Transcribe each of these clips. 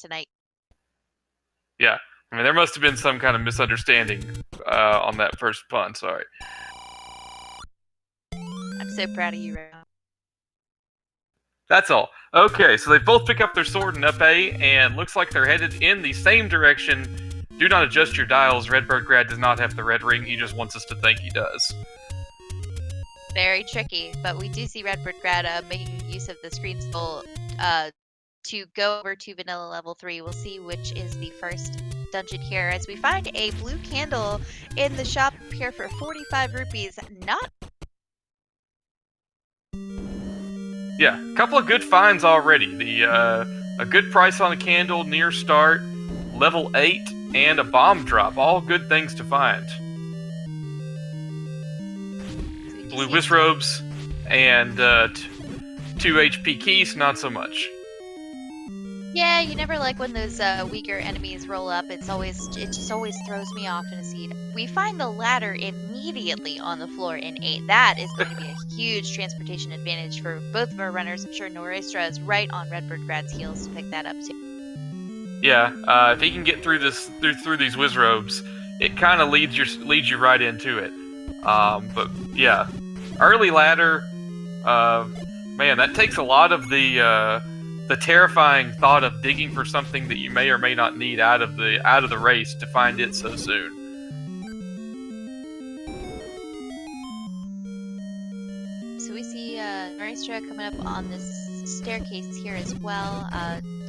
tonight. Yeah, I mean, there must have been some kind of misunderstanding on that first pun, sorry. I'm so proud of you right now. That's all. Okay, so they both pick up their sword and up A, and looks like they're headed in the same direction. Do not adjust your dials. Redbirdgrad does not have the red ring. He just wants us to think he does. Very tricky, but we do see Redbirdgrad making use of the screen scroll to go over to vanilla level 3. We'll see which is the first dungeon here as we find a blue candle in the shop here for 45 rupees. Not. Yeah, a couple of good finds already. A good price on a candle near start, level 8, and a bomb drop. All good things to find. Blue wizrobes and 2 HP keys, not so much. Yeah, you never like when those weaker enemies roll up. It just always throws me off in a seed. We find the ladder immediately on the floor in 8. That is going to be a huge transportation advantage for both of our runners. I'm sure Noraystra is right on Redbirdgrad's heels to pick that up too. Yeah, if he can get through this through these wizrobes, it kind of leads you right into it. But yeah, early ladder, man, that takes a lot of the terrifying thought of digging for something that you may or may not need out of the race to find it so soon. So we see Noraystra coming up on this staircase here as well.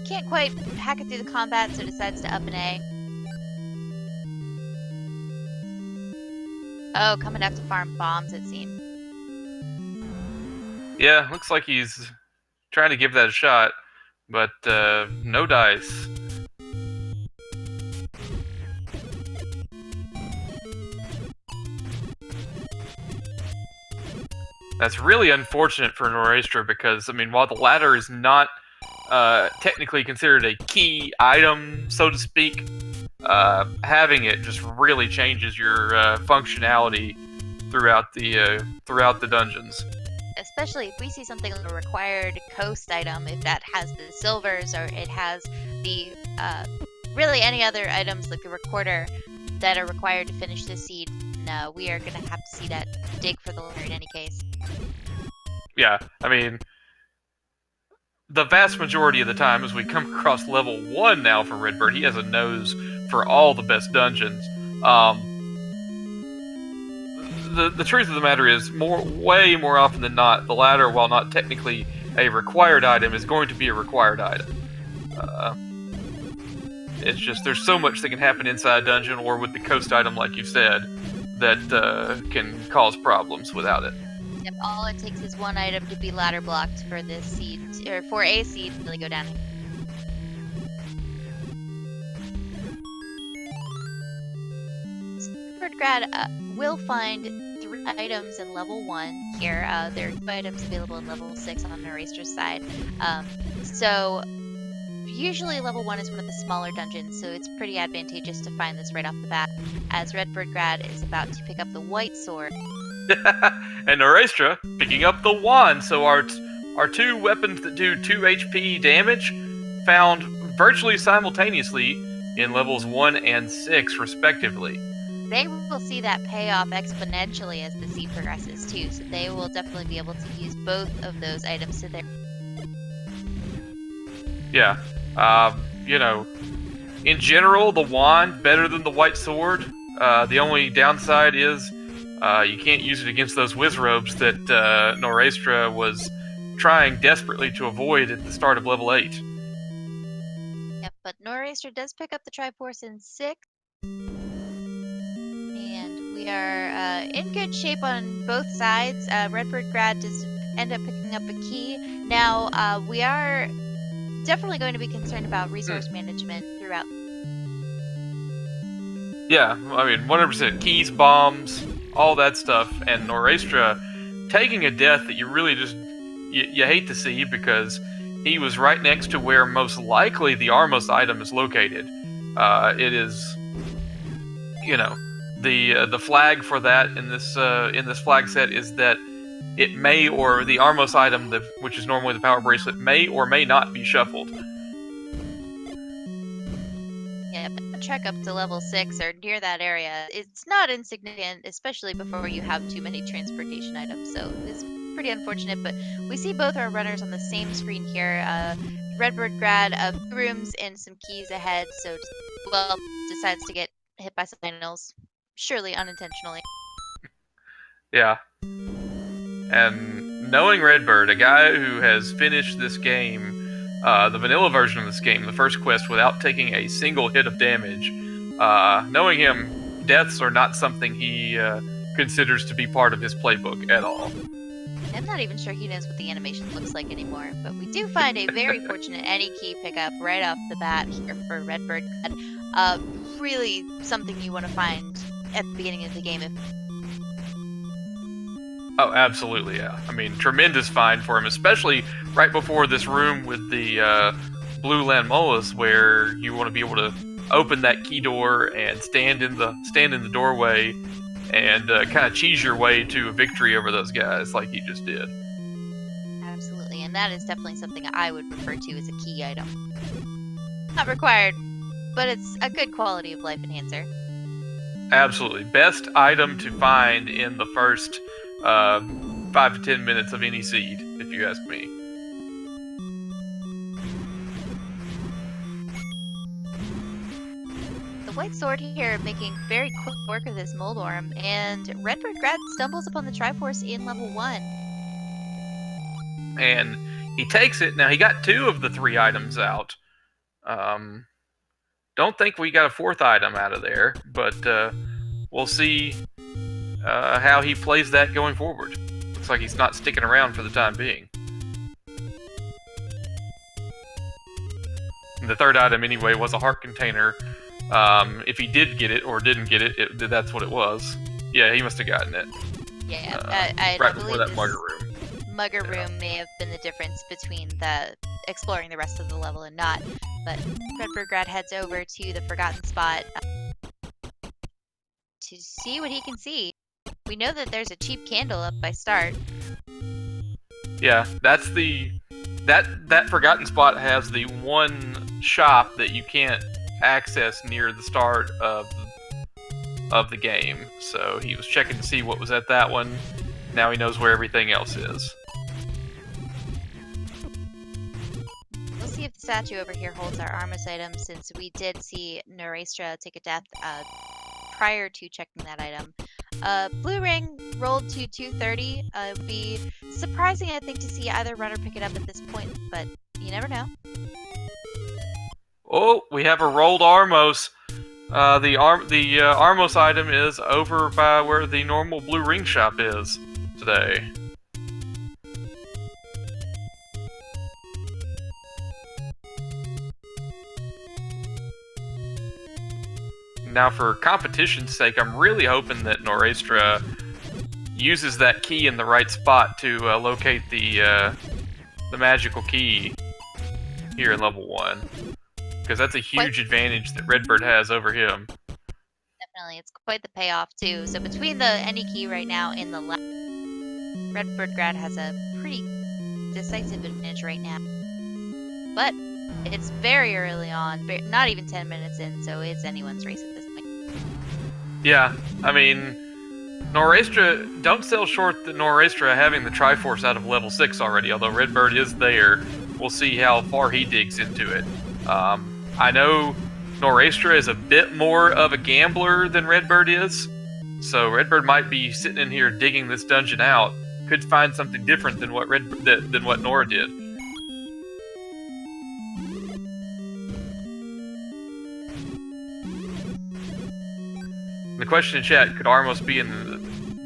Can't quite hack it through the combat, so decides to up an A. Oh, coming up to farm bombs, it seems. Yeah, looks like he's trying to give that a shot, but no dice. That's really unfortunate for Noraystra because, I mean, while the ladder is not technically considered a key item, so to speak, having it just really changes your functionality throughout the dungeons. Especially if we see something like a required coast item, if that has the silvers or it has the really any other items like the recorder that are required to finish the seed, no, we are going to have to see that dig for the ladder in any case. Yeah, I mean, the vast majority of the time as we come across level 1 now for Redbird, he has a nose for all the best dungeons. The truth of the matter is, way more often than not, the ladder, while not technically a required item, is going to be a required item. It's just, there's so much that can happen inside a dungeon, or with the coast item, like you said, that can cause problems without it. Yep, all it takes is one item to be ladder blocked for this seed, or for a seed to really go down. Redbirdgrad will find 3 items in level 1 here. There are 2 items available in level 6 on Noraystra's side. So usually level 1 is one of the smaller dungeons, so it's pretty advantageous to find this right off the bat, as Redbirdgrad is about to pick up the white sword. And Noraystra picking up the wand, so our 2 weapons that do 2 HP damage found virtually simultaneously in levels 1 and 6, respectively. They will see that pay off exponentially as the seed progresses too, so they will definitely be able to use both of those items to their... Yeah, you know, in general, the wand better than the white sword. The only downside is you can't use it against those wizrobes that Noraystra was trying desperately to avoid at the start of level 8. Yep, but Noraystra does pick up the Triforce in 6. And we are in good shape on both sides. Redbirdgrad does end up picking up a key. Now, we are definitely going to be concerned about resource management throughout. Yeah, I mean, 100% keys, bombs, all that stuff, and Noraystra taking a death that you really just you hate to see because he was right next to where most likely the Armos item is located. It is, you know, the flag for that in this flag set is that it may, or the Armos item, which is normally the power bracelet, may or may not be shuffled. Yeah, but a trek up to level 6 or near that area, it's not insignificant, especially before you have too many transportation items. So it's pretty unfortunate, but we see both our runners on the same screen here. Redbirdgrad, 2 rooms and some keys ahead. So, well, decides to get hit by some finals, surely unintentionally. Yeah. And knowing Redbird, a guy who has finished this game, the vanilla version of this game, the first quest, without taking a single hit of damage, knowing him, deaths are not something he considers to be part of his playbook at all. I'm not even sure he knows what the animation looks like anymore, but we do find a very fortunate any key pickup right off the bat here for Redbird. Really something you want to find at the beginning of the game. Oh, absolutely, yeah. I mean, tremendous find for him, especially right before this room with the blue landmolus, where you want to be able to open that key door and stand in the doorway and kind of cheese your way to a victory over those guys, like he just did. Absolutely, and that is definitely something I would refer to as a key item. Not required, but it's a good quality of life enhancer. Absolutely, best item to find in the first 5 to 10 minutes of any seed, if you ask me. The white sword here making very quick work of this mold worm, and Redbirdgrad stumbles upon the Triforce in level 1. And he takes it. Now, he got 2 of the 3 items out. Don't think we got a 4th item out of there, but we'll see how he plays that going forward. Looks like he's not sticking around for the time being. And the 3rd item, anyway, was a heart container. If he did get it or didn't get it, that's what it was. Yeah, he must have gotten it. Yeah, I right believe before that this mugger room. Mugger room may have been the difference between the exploring the rest of the level and not. But Redbirdgrad heads over to the forgotten spot to see what he can see. We know that there's a cheap candle up by start. Yeah, that's that forgotten spot has the one shop that you can't access near the start of the game. So he was checking to see what was at that one. Now he knows where everything else is. We'll see if the statue over here holds our Armos item, since we did see Noraystra take a death prior to checking that item. Blue ring rolled to 230. It would be surprising, I think, to see either runner pick it up at this point, but you never know. Oh, we have a rolled Armos. The Armos item is over by where the normal blue ring shop is today. Now, for competition's sake, I'm really hoping that Noraystra uses that key in the right spot to locate the magical key here in level 1. Because that's a huge advantage that Redbird has over him. Definitely, it's quite the payoff too. So between the any key right now and the left, Redbirdgrad has a pretty decisive advantage right now. But it's very early on, not even 10 minutes in, so it's anyone's race at this point. Yeah, I mean, Noraystra, don't sell short the Noraystra having the Triforce out of level 6 already, although Redbird is there. We'll see how far he digs into it. I know Noraystra is a bit more of a gambler than Redbird is, so Redbird might be sitting in here digging this dungeon out. Could find something different than what Nora did. The question in chat: could Armos be in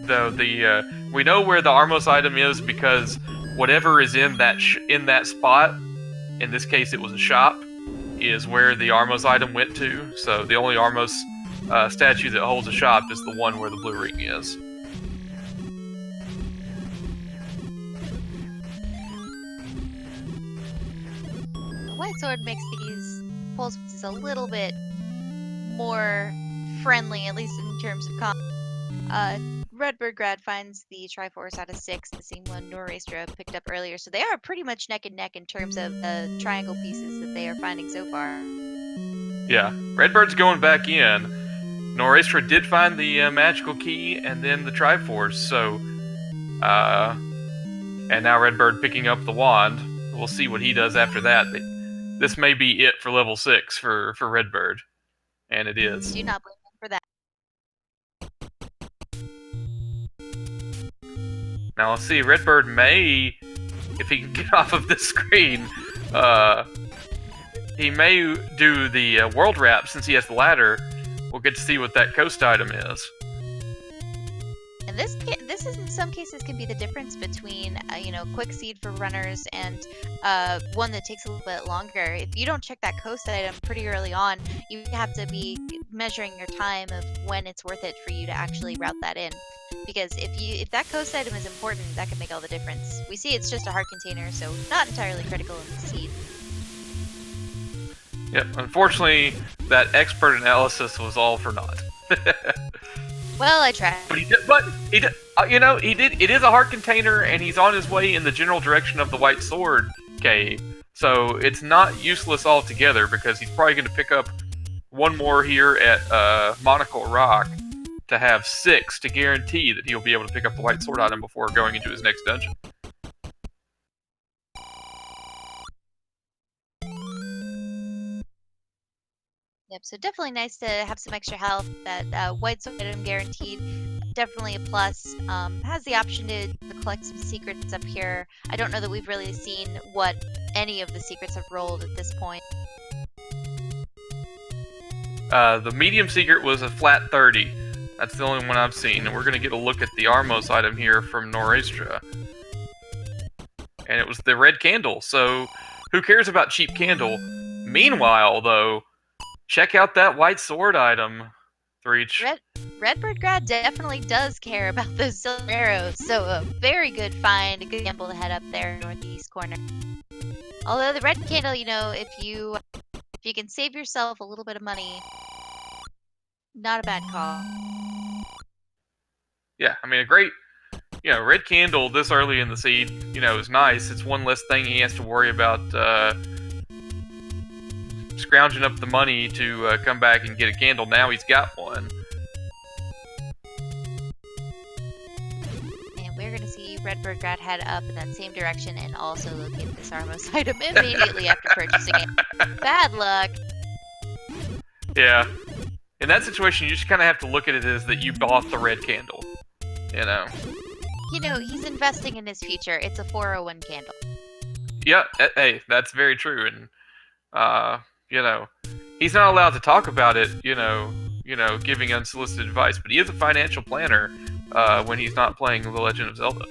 the we know where the Armos item is because whatever is in that spot, in this case it was a shop, is where the Armos item went to. So the only Armos statue that holds a shop is the one where the blue ring is. The white sword makes these pulse pieces a little bit more friendly, at least in terms of combat. Redbirdgrad finds the Triforce out of 6, the same one Noraystra picked up earlier, so they are pretty much neck and neck in terms of the triangle pieces that they are finding so far. Yeah, Redbird's going back in. Noraystra did find the magical key and then the Triforce, so, and now Redbird picking up the wand. We'll see what he does after that. This may be it for level 6 for Redbird, and it is. Do not blame him for that. Now let's see, Redbird may, if he can get off of this screen, he may do the world wrap since he has the ladder. We'll get to see what that coast item is. And this is in some cases can be the difference between quick seed for runners and one that takes a little bit longer. If you don't check that coast item pretty early on, you have to be measuring your time of when it's worth it for you to actually route that in. Because if that coast item is important, that can make all the difference. We see it's just a heart container, so not entirely critical in the seed. Yep, unfortunately, that expert analysis was all for naught. Well, I tried. But he did. It is a heart container, and he's on his way in the general direction of the White Sword cave. So it's not useless altogether because he's probably going to pick up one more here at Monocle Rock to have 6 to guarantee that he'll be able to pick up the White Sword item before going into his next dungeon. Yep, so definitely nice to have some extra health. That white sword item guaranteed, definitely a plus. Has the option to collect some secrets up here. I don't know that we've really seen what any of the secrets have rolled at this point. The medium secret was a flat 30. That's the only one I've seen, and we're going to get a look at the Armos item here from Noraystra. And it was the red candle, so who cares about cheap candle? Meanwhile, though, check out that white sword item, Threech. Redbirdgrad definitely does care about those silver arrows, so a very good find, a good gamble to head up there northeast corner. Although the red candle, if you can save yourself a little bit of money, not a bad call. Yeah, I mean, a great, red candle this early in the seed, is nice. It's one less thing he has to worry about scrounging up the money to come back and get a candle. Now he's got one. And we're going to see Redbirdgrad head up in that same direction and also locate this Armos item immediately after purchasing it. Bad luck. Yeah. In that situation, you just kind of have to look at it as that you bought the red candle. He's investing in his future. It's a 401 candle. Yeah, hey, that's very true. And, he's not allowed to talk about it, giving unsolicited advice, but he is a financial planner when he's not playing The Legend of Zelda.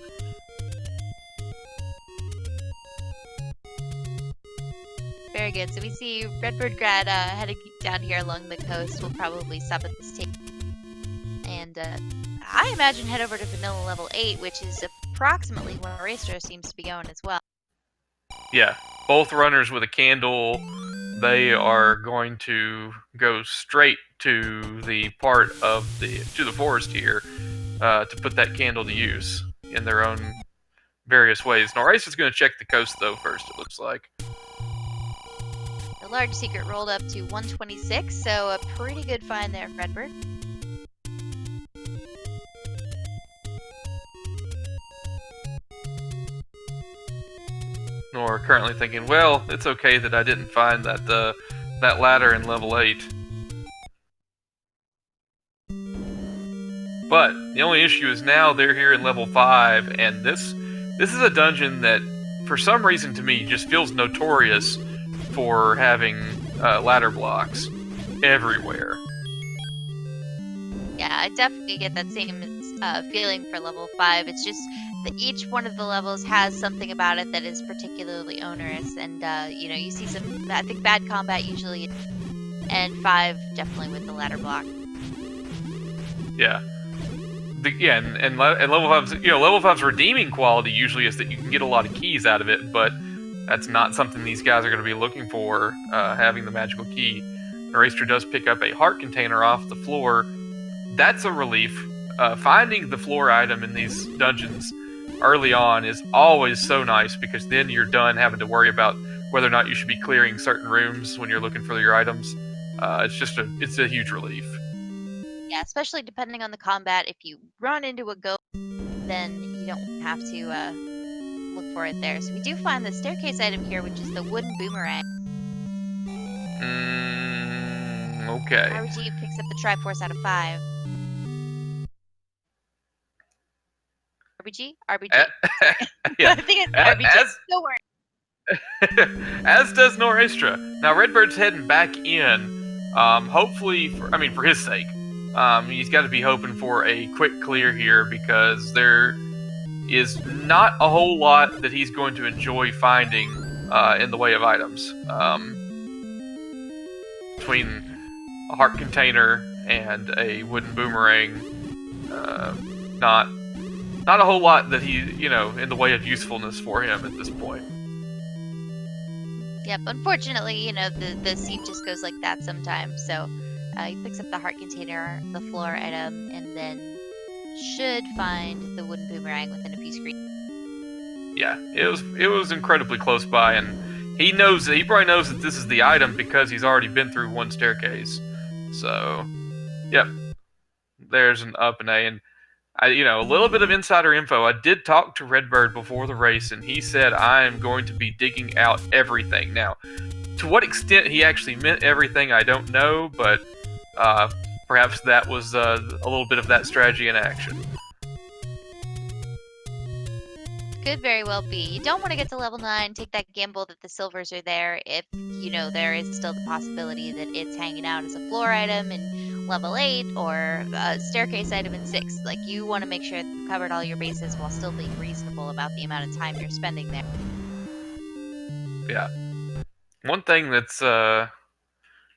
Very good. So we see Redbirdgrad heading down here along the coast. We'll probably stop at this table. And I imagine head over to Vanilla level 8, which is approximately where Noraystra seems to be going as well. Yeah, both runners with a candle, they are going to go straight to the part of the forest here to put that candle to use in their own various ways. Noraystra's going to check the coast though first, it looks like. The large secret rolled up to 126, so a pretty good find there, Redbird. Nor currently thinking, well, it's okay that I didn't find that that ladder in level 8. But the only issue is now they're here in level 5, and this is a dungeon that, for some reason to me, just feels notorious for having ladder blocks everywhere. Yeah, I definitely get that same feeling for level 5. It's just that each one of the levels has something about it that is particularly onerous, and you see some, I think, bad combat usually, and 5 definitely with the ladder block. Yeah. And level 5's, level 5's redeeming quality usually is that you can get a lot of keys out of it, but that's not something these guys are going to be looking for, having the magical key. Noraystra does pick up a heart container off the floor. That's a relief. Finding the floor item in these dungeons early on is always so nice, because then you're done having to worry about whether or not you should be clearing certain rooms when you're looking for your items. it's a huge relief. Yeah, especially depending on the combat. If you run into a ghost, then you don't have to look for it there. So we do find the staircase item here, which is the wooden boomerang. Okay. RBG picks up the Triforce out of 5. RBG? RBG. Yeah. I think it's RBG. Don't worry. As does Noraystra. Now Redbird's heading back in. Hopefully, for his sake, he's got to be hoping for a quick clear here because there is not a whole lot that he's going to enjoy finding in the way of items. Between a heart container and a wooden boomerang, not a whole lot that he, in the way of usefulness for him at this point. Yep, unfortunately, the seat just goes like that sometimes. So he picks up the heart container, the floor item, and then should find the wooden boomerang within a few screens. Yeah, it was incredibly close by, and he probably knows that this is the item because he's already been through one staircase. So, yep, there's an up and A, and a little bit of insider info. I did talk to Redbird before the race, and he said I am going to be digging out everything. Now, to what extent he actually meant everything, I don't know, but perhaps that was a little bit of that strategy in action. Could very well be. You don't want to get to level 9, take that gamble that the silvers are there if, there is still the possibility that it's hanging out as a floor item in level 8 or a staircase item in 6. Like, you want to make sure that you've covered all your bases while still being reasonable about the amount of time you're spending there. Yeah. One thing that's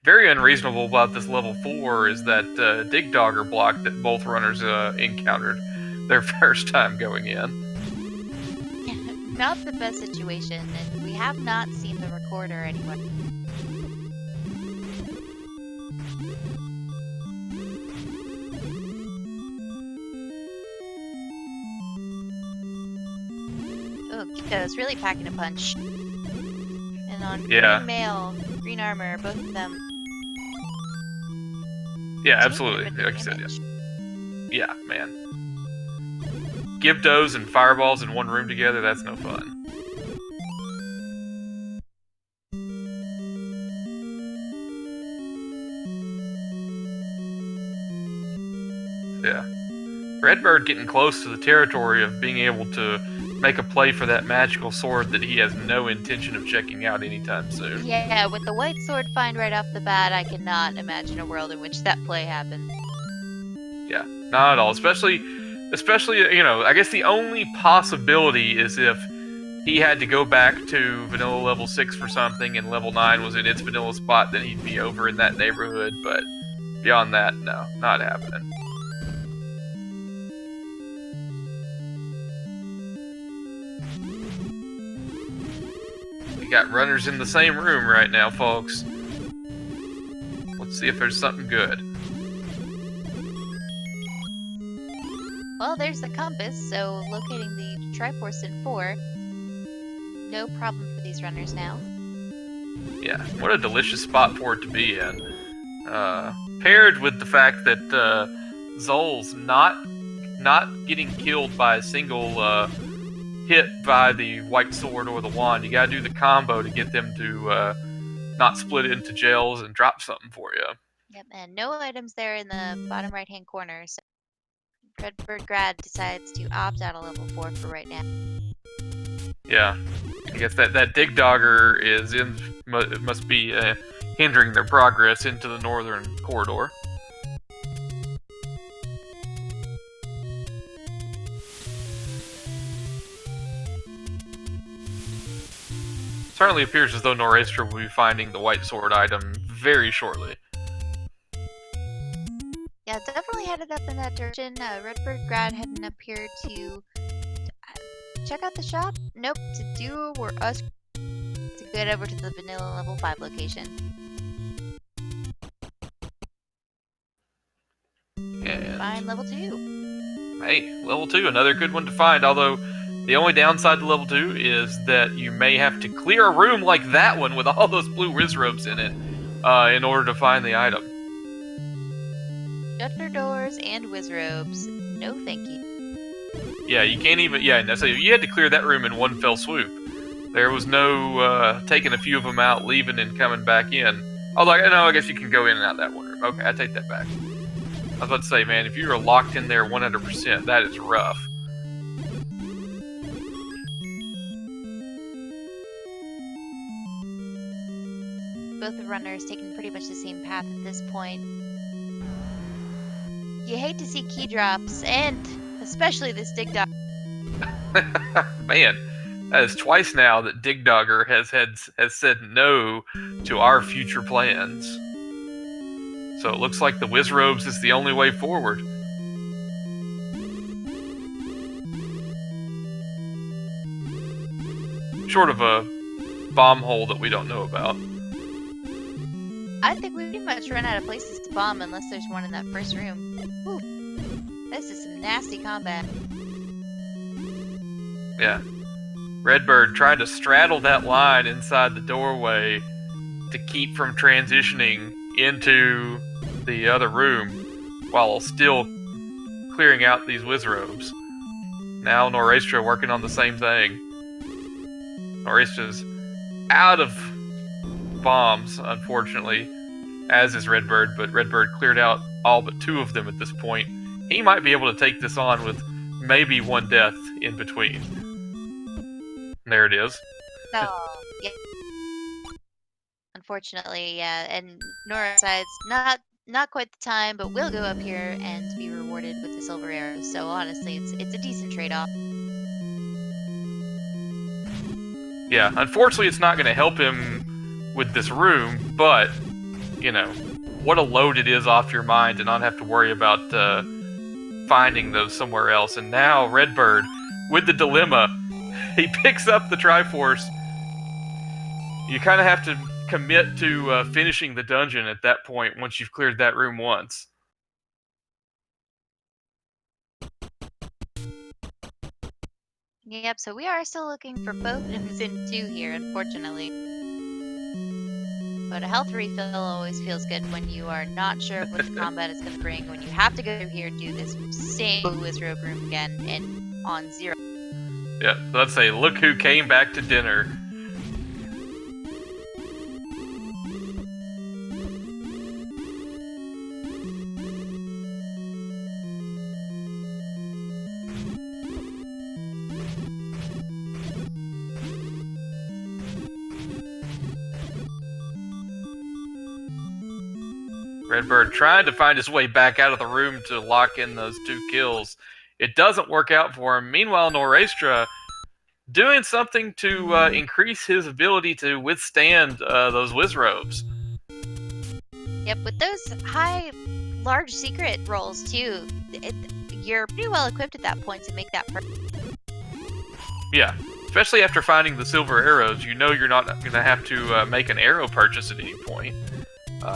very unreasonable about this level 4 is that dig dogger block that both runners encountered their first time going in. Not the best situation, and we have not seen the recorder anywhere. Oh, Gito's really packing a punch. And on green mail, green armor, both of them. Yeah, absolutely. Like you said, yeah, man. Give doughs and fireballs in one room together, that's no fun. Yeah. Redbird getting close to the territory of being able to make a play for that magical sword that he has no intention of checking out anytime soon. Yeah, with the white sword find right off the bat, I cannot imagine a world in which that play happens. Yeah, not at all. Especially, I guess the only possibility is if he had to go back to vanilla level 6 for something and level 9 was in its vanilla spot, then he'd be over in that neighborhood, but beyond that, no, not happening. We got runners in the same room right now, folks. Let's see if there's something good. Well, there's the compass, so locating the Triforce in 4, no problem for these runners now. Yeah, what a delicious spot for it to be in. Paired with the fact that Zol's not getting killed by a single hit by the white sword or the wand. You gotta do the combo to get them to not split into gels and drop something for you. Yep, and no items there in the bottom right-hand corner, so Redbirdgrad decides to opt out of level 4 for right now. Yeah, I guess that dig dogger must be hindering their progress into the northern corridor. Certainly appears as though Noraystra will be finding the white sword item very shortly. Yeah, definitely headed up in that direction. Redbirdgrad heading up here to check out the shop? Nope, to get over to the vanilla level 5 location. And Find level 2. Hey, level 2, another good one to find, although the only downside to level 2 is that you may have to clear a room like that one with all those blue Riz robes in it in order to find the item. Shutter doors and wizrobes. No thank you. Yeah, you can't even. Yeah, no, so you had to clear that room in one fell swoop. There was no taking a few of them out, leaving, and coming back in. Although, no, I guess you can go in and out that one room. Okay, I take that back. I was about to say, man, if you are locked in there 100%, that is rough. Both the runners taking pretty much the same path at this point. You hate to see key drops, and especially this dig dog. Man, that is twice now that Dig Dogger has said no to our future plans. So it looks like the Wizrobes is the only way forward. Short of a bomb hole that we don't know about. I think we pretty much run out of places to bomb unless there's one in that first room. Whew. This is some nasty combat. Yeah. Redbird trying to straddle that line inside the doorway to keep from transitioning into the other room while still clearing out these Wizrobes. Now Noraystra working on the same thing. Noraystra's out of bombs, unfortunately, as is Redbird, but Redbird cleared out all but 2 of them at this point. He might be able to take this on with maybe 1 death in between. There it is. Oh, yeah. Unfortunately, yeah, and Nora decides not quite the time, but we'll go up here and be rewarded with the silver arrow. So honestly, it's a decent trade-off. Yeah, unfortunately it's not going to help him with this room, but, you know, what a load it is off your mind to not have to worry about finding those somewhere else. And now Redbird, with the dilemma, he picks up the Triforce. You kind of have to commit to finishing the dungeon at that point once you've cleared that room once. Yep, so we are still looking for both items in 2 here, unfortunately. But a health refill always feels good when you are not sure what the combat is going to bring, when you have to go through here and do this same Wizrobe room again and on 0. Yeah, so let's say, look who came back to dinner. Redbird trying to find his way back out of the room to lock in those 2 kills. It doesn't work out for him. Meanwhile, Noraystra doing something to increase his ability to withstand those Wizrobes. Yep, with those large secret rolls too, you're pretty well equipped at that point to make that Yeah, especially after finding the silver arrows, you know you're not going to have to make an arrow purchase at any point.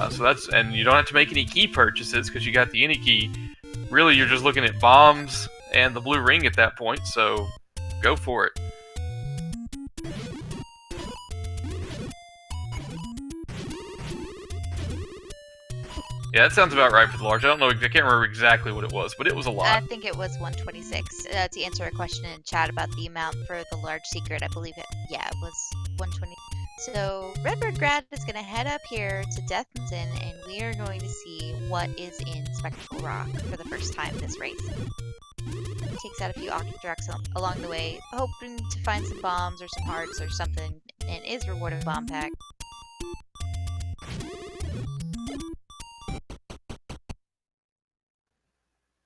So that's, and you don't have to make any key purchases because you got the any key. Really, you're just looking at bombs and the blue ring at that point, so go for it. Yeah, that sounds about right for the large. I don't know, I can't remember exactly what it was, but it was a lot. I think it was 126. To answer a question in chat about the amount for the large secret, I believe it was 120. So Redbirdgrad is going to head up here to Death Mountain, and we are going to see what is in Spectacle Rock for the first time this race. Takes out a few Octodrux along the way, hoping to find some bombs or some hearts or something, and is rewarded with a bomb pack.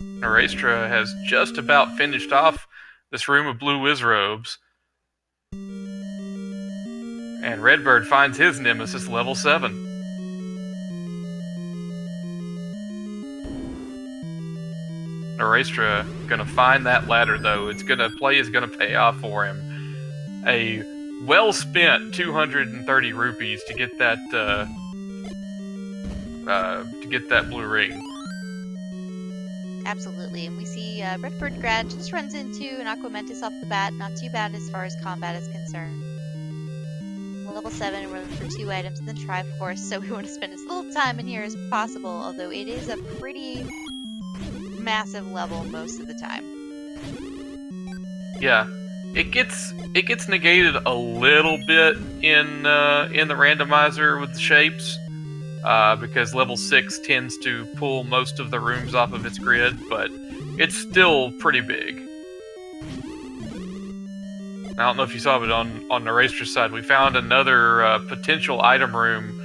Noraystra has just about finished off this room of blue Wizrobes. And Redbird finds his nemesis level 7. Noraystra gonna find that ladder though. Play is gonna pay off for him. A well spent 230 rupees to get that blue ring. Absolutely, and we see Redbirdgrad just runs into an Aquamentus off the bat. Not too bad as far as combat is concerned. level 7, we're looking for 2 items in the Triforce, so we want to spend as little time in here as possible, although it is a pretty massive level most of the time. Yeah. It gets negated a little bit in the randomizer with the shapes, because level 6 tends to pull most of the rooms off of its grid, but it's still pretty big. I don't know if you saw, but on Noraystra's side, we found another potential item room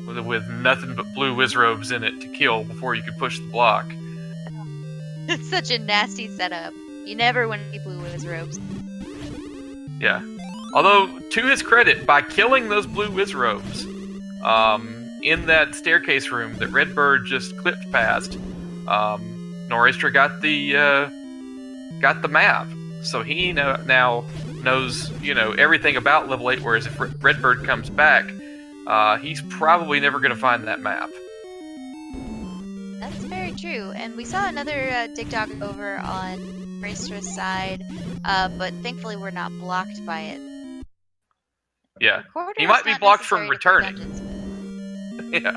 with nothing but blue wizrobes in it to kill before you could push the block. It's such a nasty setup. You never want to see blue wizrobes. Yeah. Although, to his credit, by killing those blue wizrobes, in that staircase room that Redbird just clipped past, Noraystra got the map, so he now knows everything about level 8. Whereas if Redbird comes back, he's probably never going to find that map. That's very true. And we saw another dig dog over on Noraystra's side, but thankfully we're not blocked by it. Yeah, Recorder he is might be not blocked from necessary to play returning. dungeons. Yeah.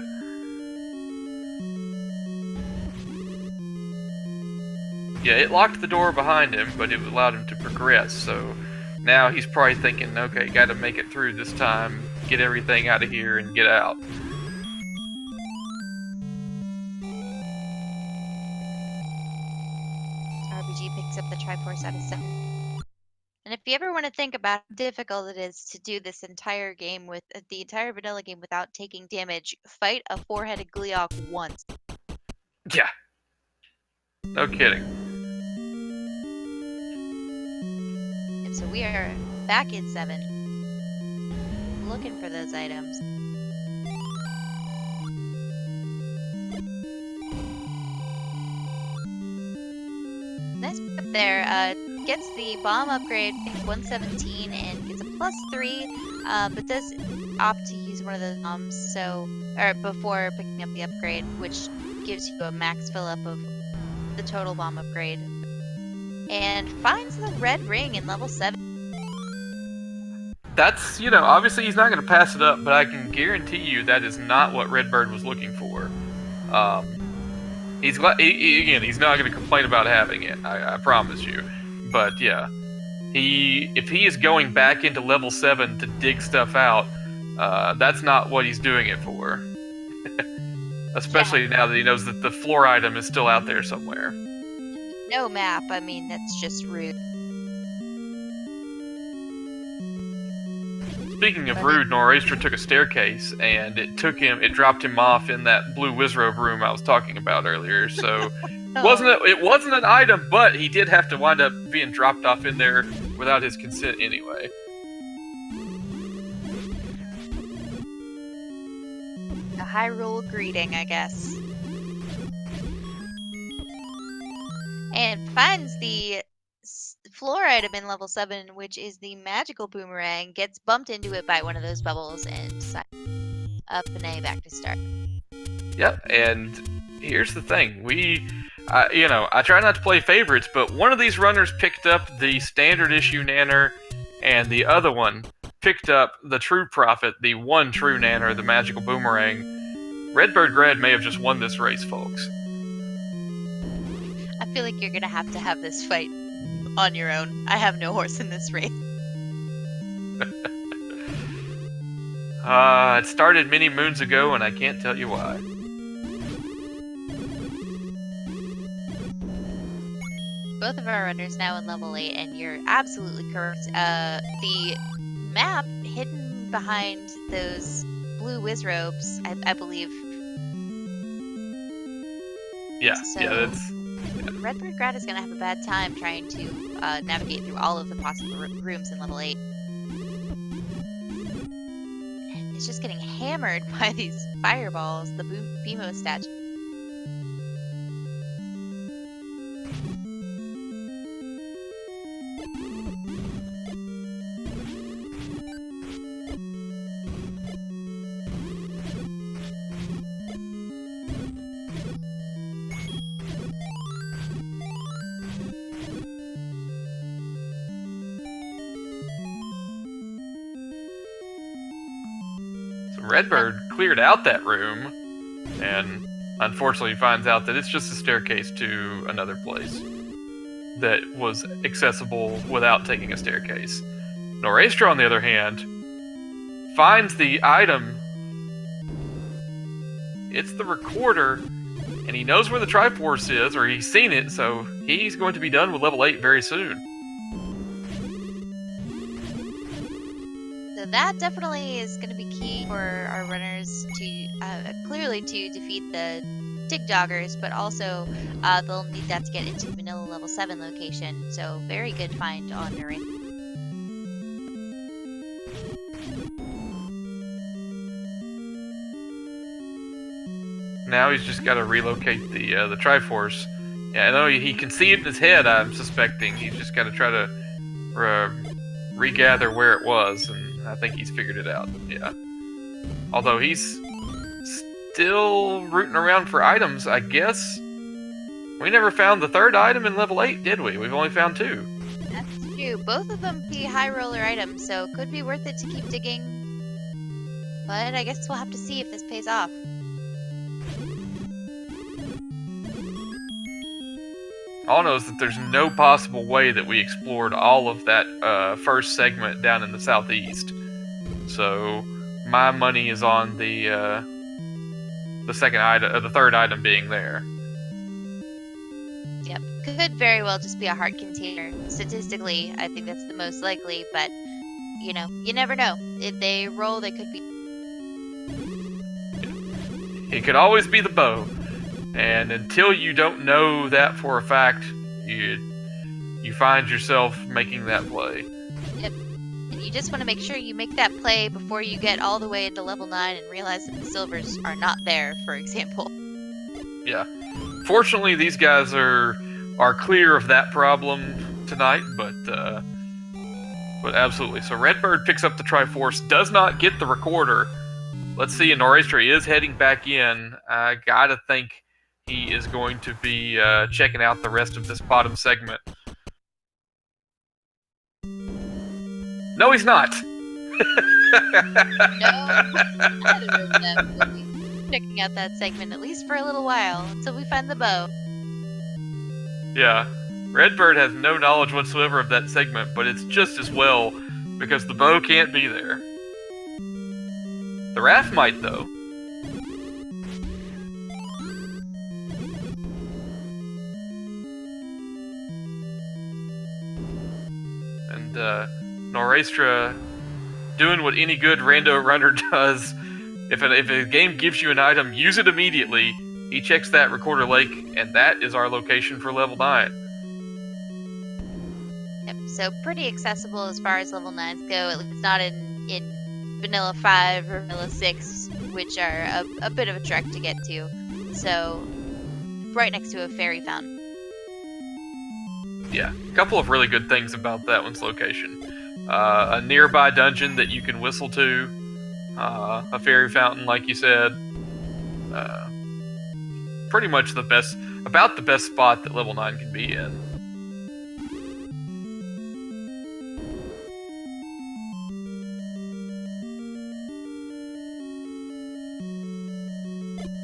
Yeah, it locked the door behind him, but it allowed him to progress, so now he's probably thinking, okay, gotta make it through this time, get everything out of here, and get out. RPG picks up the Triforce out of 7. And if you ever want to think about how difficult it is to do this entire game with the entire vanilla game without taking damage, fight a 4-headed Gleeok once. Yeah. No kidding. And so we are back in 7, looking for those items. Nice up there. Gets the bomb upgrade, I think 117, and gets a +3, but does opt to use one of those bombs before picking up the upgrade, which gives you a max fill up of the total bomb upgrade. And finds the red ring in level 7. That's, obviously he's not going to pass it up, but I can guarantee you that is not what Redbird was looking for. He's not going to complain about having it, I promise you. But yeah, if he is going back into level 7 to dig stuff out, that's not what he's doing it for. Especially now that he knows that the floor item is still out there somewhere. No map, I mean, that's just rude. Speaking of rude, Noraystra took a staircase, and it dropped him off in that blue wizrobe room I was talking about earlier. So it wasn't an item, but he did have to wind up being dropped off in there without his consent anyway. A Hyrule greeting, I guess. And finds the floor item in level 7, which is the magical boomerang, gets bumped into it by one of those bubbles, and decides up and A back to start. Yep, and here's the thing. I try not to play favorites, but one of these runners picked up the standard issue nanner, and the other one picked up the true prophet, the one true nanner, the magical boomerang. Redbirdgrad may have just won this race, folks. I feel like you're gonna have to have this fight on your own. I have no horse in this race. It started many moons ago, and I can't tell you why. Both of our runners now in level 8, and you're absolutely correct. The map hidden behind those blue wizrobes, I believe. Yeah, So that's... Redbirdgrad is going to have a bad time trying to navigate through all of the possible rooms in level 8. And it's just getting hammered by these fireballs, the Bimo statue. Redbird cleared out that room, and unfortunately finds out that it's just a staircase to another place that was accessible without taking a staircase. Noraystra, on the other hand, finds the item. It's the recorder, and he knows where the Triforce is, or he's seen it, so he's going to be done with level 8 very soon. So that definitely is going to be key for our runners to clearly to defeat the Dig Doggers, but also they'll need that to get into the vanilla level 7 location. So very good find on Noraystra. Now he's just got to relocate the Triforce. Yeah, I know he can see it in his head, I'm suspecting. He's just got to try to regather where it was, and I think he's figured it out. Yeah. Although he's still rooting around for items, I guess. We never found the third item in level 8, did we? We've only found 2. That's true. Both of them be high roller items, so it could be worth it to keep digging. But I guess we'll have to see if this pays off. All I know is that there's no possible way that we explored all of that first segment down in the southeast. So my money is on the second item, the third item being there. Yep, could very well just be a heart container. Statistically, I think that's the most likely, but you know, you never know. If they roll, they could be. It could always be the bow. And until you don't know that for a fact, you find yourself making that play. Yep. And you just want to make sure you make that play before you get all the way into level 9 and realize that the silvers are not there, for example. Yeah. Fortunately, these guys are clear of that problem tonight, but absolutely. So Redbird picks up the Triforce, does not get the recorder. Let's see, and Noraystra is heading back in. I gotta think he is going to be checking out the rest of this bottom segment. No, he's not. No, neither of them will be checking out that segment, at least for a little while, until we find the bow. Yeah, Redbird has no knowledge whatsoever of that segment, but it's just as well, because the bow can't be there. The raft might, though. And Noraystra doing what any good rando runner does. If a game gives you an item, use it immediately. He checks that Recorder Lake, and that is our location for level 9. Yep, so pretty accessible as far as level 9s go, at least not in Vanilla 5 or Vanilla 6, which are a bit of a trek to get to. So, right next to a fairy fountain. Yeah, a couple of really good things about that one's location. A nearby dungeon that you can whistle to, a fairy fountain, like you said. Pretty much about the best spot that level 9 can be in.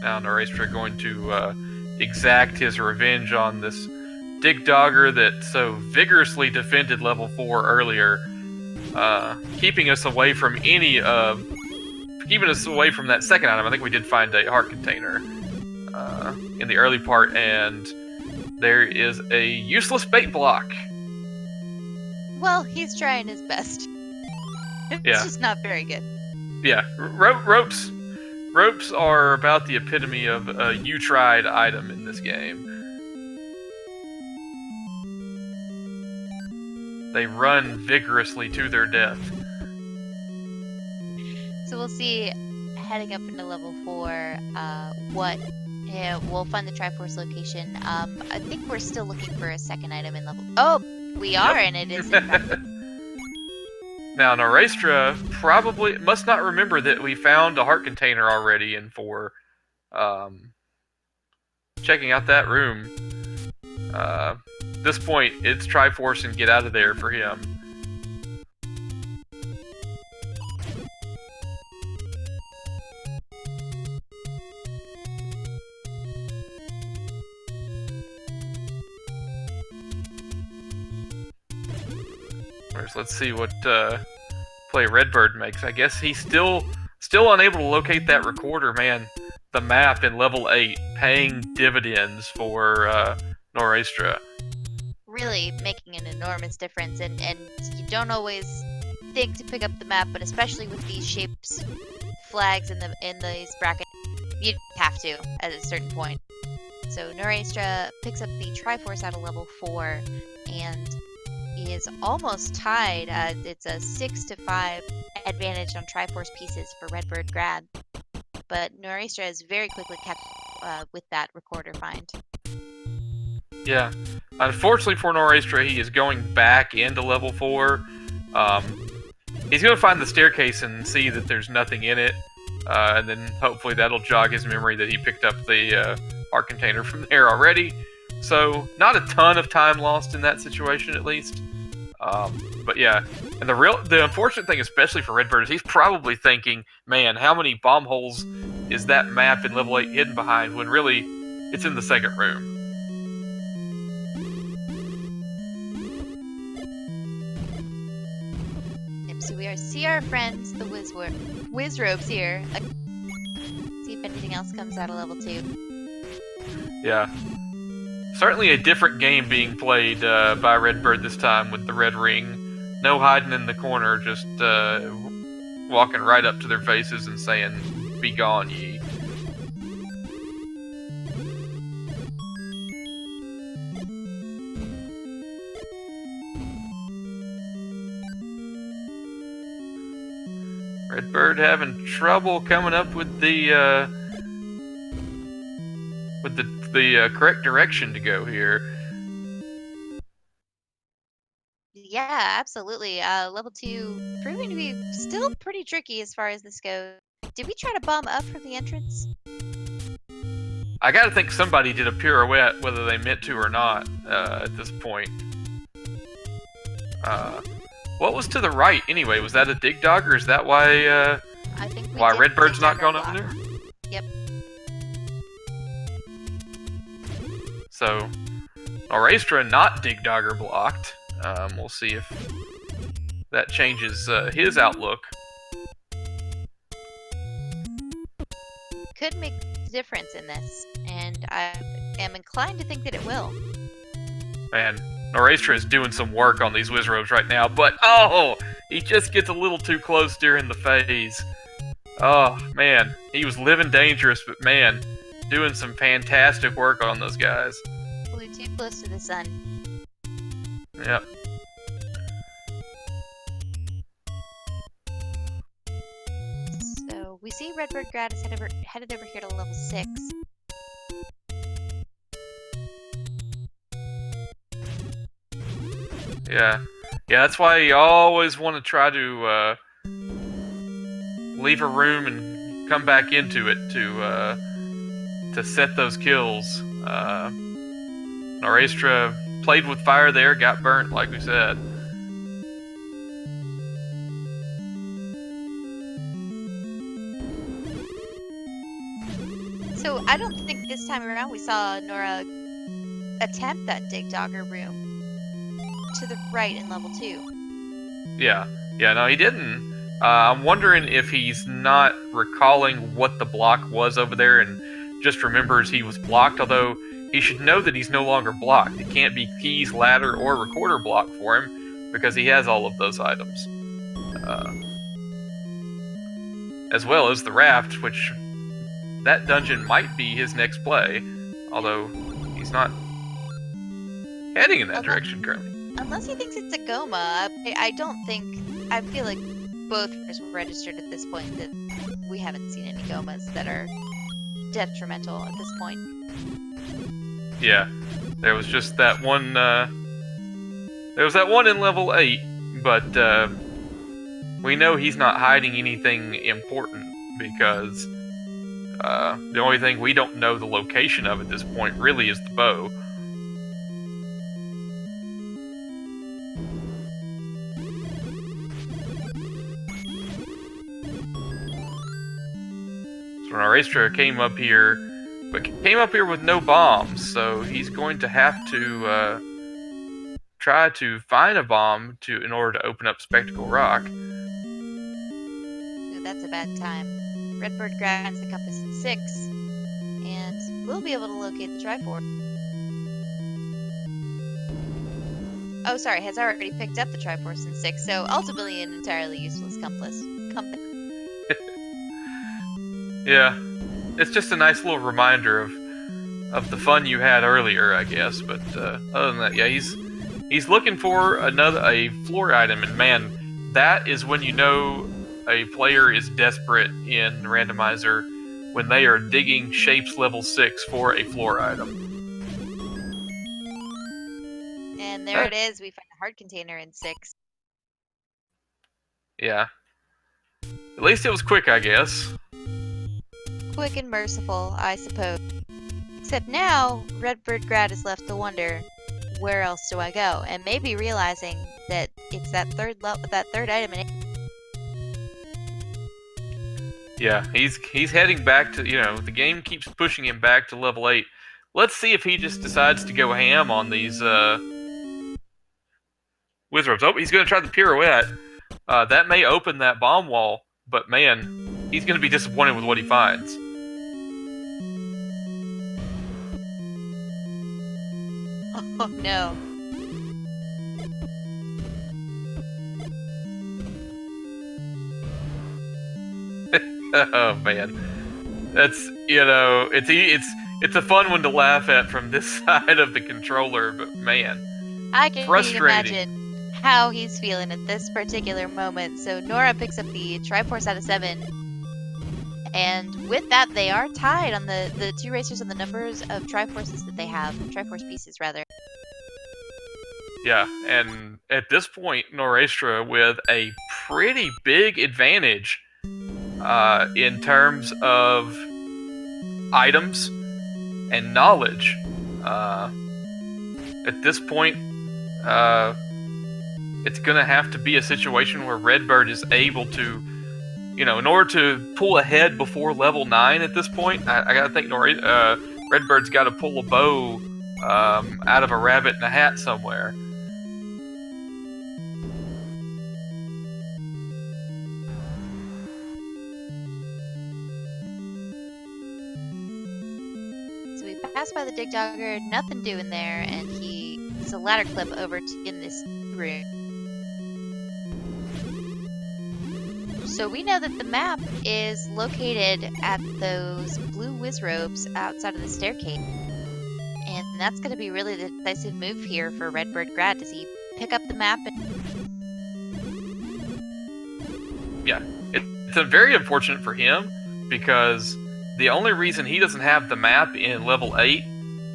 Now Noraystra going to exact his revenge on this Dig Dogger that so vigorously defended level 4 earlier, keeping us away from keeping us away from that second item. I think we did find a heart container in the early part, and there is a useless bait block. Well, he's trying his best. It's just not very good. Yeah, ropes are about the epitome of a you tried item in this game. They run vigorously to their death. So we'll see, heading up into level 4, we'll find the Triforce location. I think we're still looking for a second item in level... Oh, we are, and it is in fact... Now, Noraystra probably must not remember that we found a heart container already, and for checking out that room. At this point, it's Triforce and get out of there for him. Let's see what play Redbird makes. I guess he's still unable to locate that recorder. Man, the map in level 8 paying dividends for Noraystra. Really making an enormous difference, and you don't always think to pick up the map, but especially with these shapes, flags in these brackets, you have to at a certain point. So Noraystra picks up the Triforce out of level 4 and is almost tied. It's a 6-5 advantage on Triforce pieces for Redbirdgrad, but Noraystra is very quickly kept with that recorder find. Yeah. Unfortunately for Noraystra, he is going back into level 4. He's going to find the staircase and see that there's nothing in it, and then hopefully that'll jog his memory that he picked up the art container from there already. So, not a ton of time lost in that situation, at least. But yeah, and the unfortunate thing, especially for Redbird, is he's probably thinking, man, how many bomb holes is that map in level 8 hidden behind, when really, it's in the second room. So we see our friends, the Wizrobes here. See if anything else comes out of level 2. Yeah. Certainly a different game being played by Redbird this time with the red ring. No hiding in the corner, just walking right up to their faces and saying, "Be gone, ye." Redbird having trouble coming up with the correct direction to go here. Yeah, absolutely. Level 2 proving to be still pretty tricky as far as this goes. Did we try to bomb up from the entrance? I gotta think somebody did a pirouette, whether they meant to or not, at this point. What was to the right, anyway? Was that a dig dog, or is that why, I think why Redbird's not going over there? Yep. So, Noraystra not dig dogger blocked. We'll see if that changes his outlook. Could make a difference in this, and I am inclined to think that it will. Man, Noraystra is doing some work on these Wizrobes right now, but oh, he just gets a little too close during the phase. Oh, man, he was living dangerous, but man, doing some fantastic work on those guys. Flew too close to the sun. Yep. So we see Redbirdgrad is headed over here to level 6. Yeah, that's why you always want to try to leave a room and come back into it to set those kills. Noraystra played with fire there, got burnt, like we said. So I don't think this time around we saw Nora attempt that dig dogger room to the right in level 2. Yeah, no, he didn't. I'm wondering if he's not recalling what the block was over there and just remembers he was blocked, although he should know that he's no longer blocked. It can't be keys, ladder, or recorder block for him because he has all of those items. As well as the raft, which that dungeon might be his next play, although he's not heading in that direction currently. Unless he thinks it's a Goma, I don't think. I feel like both are registered at this point that we haven't seen any Gomas that are detrimental at this point. Yeah, there was just that one. There was that one in level 8, but we know he's not hiding anything important because the only thing we don't know the location of at this point really is the bow. So Noraystra came up here, but came up here with no bombs, so he's going to have to try to find a bomb in order to open up Spectacle Rock. Ooh, that's a bad time. Redbirdgrad finds the compass in 6, and we'll be able to locate the Triforce. Oh, sorry, has already picked up the Triforce in 6, so ultimately an entirely useless compass. Yeah, it's just a nice little reminder of the fun you had earlier, I guess. But other than that, yeah, he's looking for a floor item, and man, that is when you know a player is desperate in Randomizer, when they are digging shapes level 6 for a floor item. And there it is, we find a hard container in 6. Yeah. At least it was quick, I guess. Quick and merciful, I suppose. Except now, Redbirdgrad is left to wonder, where else do I go? And maybe realizing that it's that third item in 8. Yeah, he's heading back to, the game keeps pushing him back to level 8. Let's see if he just decides to go ham on these Wizards. Oh, he's going to try the pirouette. That may open that bomb wall, but man, he's going to be disappointed with what he finds. Oh no. Oh man, that's it's a fun one to laugh at from this side of the controller, but man, I can frustrating. imagine how he's feeling at this particular moment. So Nora picks up the Triforce out of 7, and with that, they are tied on the two racers on the numbers of Triforces that they have, Triforce pieces rather. Yeah, and at this point, Noraystra with a pretty big advantage in terms of items and knowledge. At this point, it's going to have to be a situation where Redbird is able to, in order to pull ahead before level 9 at this point, I got to think Redbird's got to pull a bow out of a rabbit in a hat somewhere. Pass by the dig dogger, nothing doing there, and it's a ladder clip over in this room. So we know that the map is located at those blue whiz robes outside of the staircase, and that's going to be really the decisive move here for Redbirdgrad. Does he pick up the map? Yeah, it's very unfortunate for him, because the only reason he doesn't have the map in level 8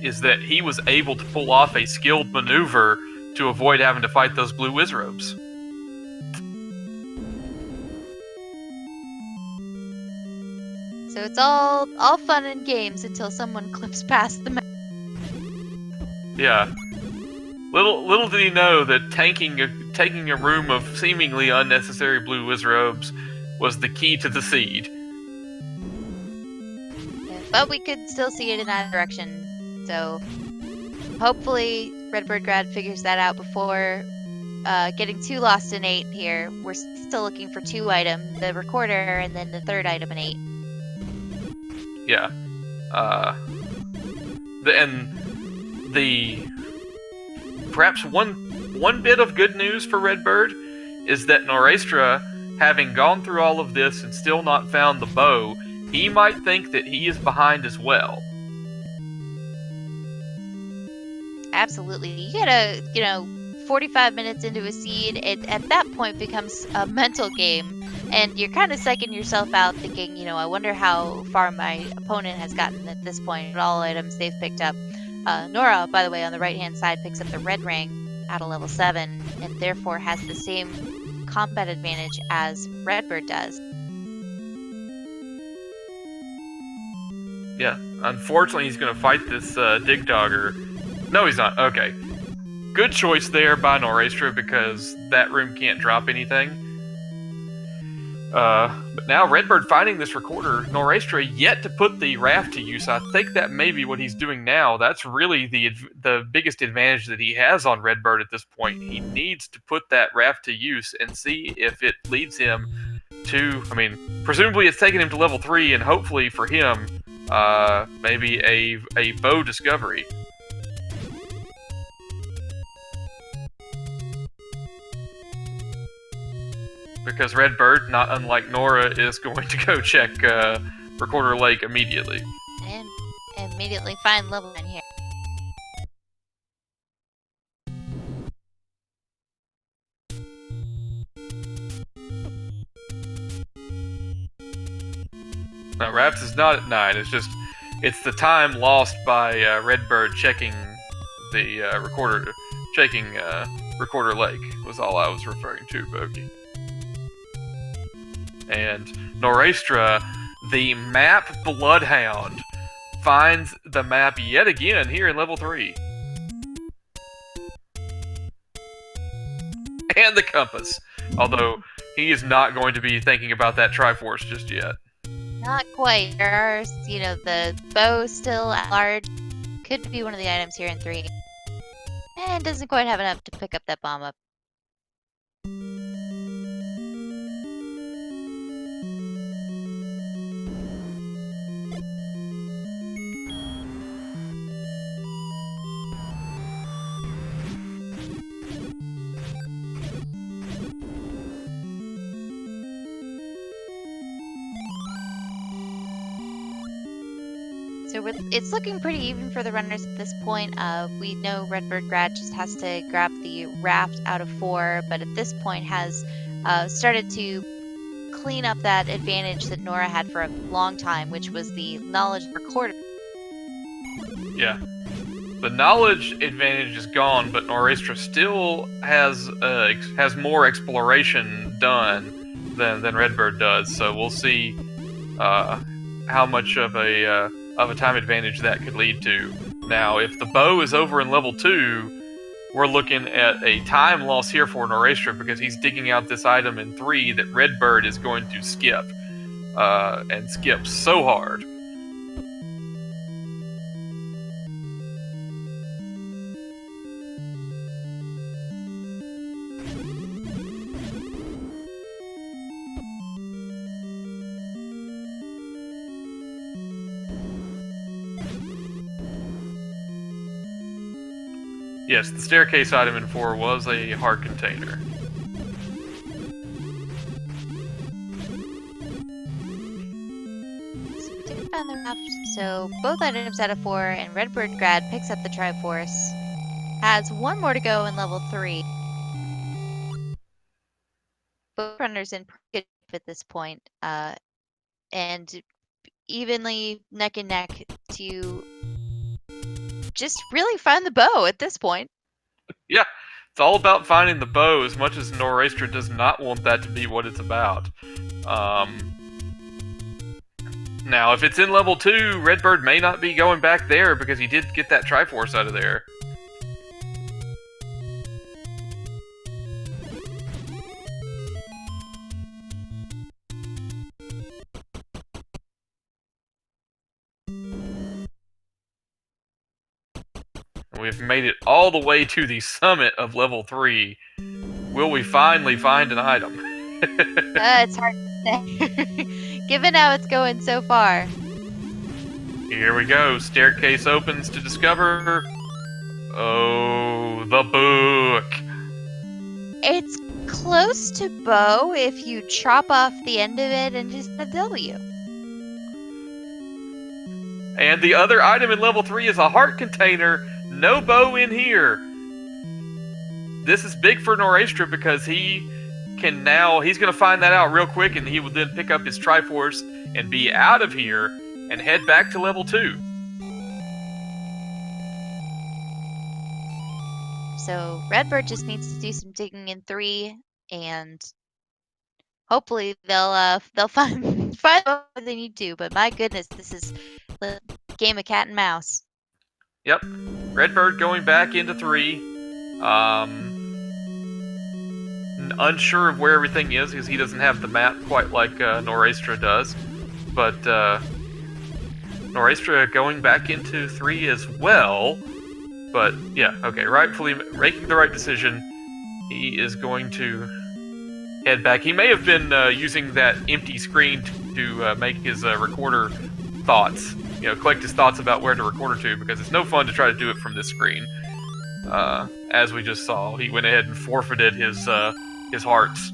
is that he was able to pull off a skilled maneuver to avoid having to fight those blue wizrobes. So it's all fun and games until someone clips past the map. Yeah. Little did he know that taking a room of seemingly unnecessary blue wizrobes was the key to the seed. But we could still see it in that direction, so hopefully Redbirdgrad figures that out before getting too lost in 8 here. We're still looking for 2 items, the recorder and then the third item in 8. Yeah. Perhaps one bit of good news for Redbird is that Noraystra, having gone through all of this and still not found the bow, he might think that he is behind as well. Absolutely. You get 45 minutes into a seed, it at that point becomes a mental game, and you're kind of psyching yourself out thinking, I wonder how far my opponent has gotten at this point with all items they've picked up. Nora, by the way, on the right-hand side, picks up the red ring out of level 7, and therefore has the same combat advantage as Redbird does. Yeah, unfortunately he's going to fight this dig dogger. No, he's not. Okay. Good choice there by Noraystra, because that room can't drop anything. But now Redbird finding this recorder, Noraystra yet to put the raft to use. I think that may be what he's doing now. That's really the biggest advantage that he has on Redbird at this point. He needs to put that raft to use and see if it leads him to. I mean, presumably it's taking him to level 3, and hopefully for him, maybe a bow discovery. Because Redbird, not unlike Nora, is going to go check Recorder Lake immediately. And immediately find level 9 here. No, Raps is not at 9. It's the time lost by Redbird checking the recorder, checking Recorder Lake was all I was referring to, Bogey. And Noraystra, the map Bloodhound, finds the map yet again here in level 3. And the compass. Although he is not going to be thinking about that Triforce just yet. Not quite. There are, the bow still at large. Could be one of the items here in 3. And doesn't quite have enough to pick up that bomb up. So it's looking pretty even for the runners at this point. We know Redbirdgrad just has to grab the raft out of 4, but at this point has started to clean up that advantage that Nora had for a long time, which was the knowledge recorder. Yeah. The knowledge advantage is gone, but Noraystra still has more exploration done than Redbird does. So we'll see how much of a time advantage that could lead to. Now, if the bow is over in level 2, we're looking at a time loss here for Noraystra because he's digging out this item in 3 that Redbird is going to skip, and skip so hard. Yes, the staircase item in 4 was a heart container. So we did find the raft. So both items out of 4, and Redbirdgrad picks up the Triforce. Has 1 more to go in level 3. Both runners in pretty good shape at this point, and evenly neck and neck to just really find the bow at this point. Yeah, it's all about finding the bow, as much as Noraystra does not want that to be what it's about. Now, if it's in level 2, Redbird may not be going back there because he did get that Triforce out of there. We've made it all the way to the summit of level 3. Will we finally find an item? It's hard to say, given how it's going so far. Here we go. Staircase opens to discover... Oh, the book. It's close to bow if you chop off the end of it and just a W. And the other item in level 3 is a heart container. No bow in here. This is big for Noraystra because he's going to find that out real quick, and he will then pick up his Triforce and be out of here and head back to level 2. So Redbird just needs to do some digging in 3, and hopefully they'll find what they need to. But my goodness, this is the game of cat and mouse. Yep. Redbird going back into 3. unsure of where everything is because he doesn't have the map quite like Noraystra does. But Noraystra going back into 3 as well. But yeah, okay, rightfully making the right decision. He is going to head back. He may have been using that empty screen to make his recorder thoughts. Collect his thoughts about where to record to, because it's no fun to try to do it from this screen. As we just saw, he went ahead and forfeited his hearts.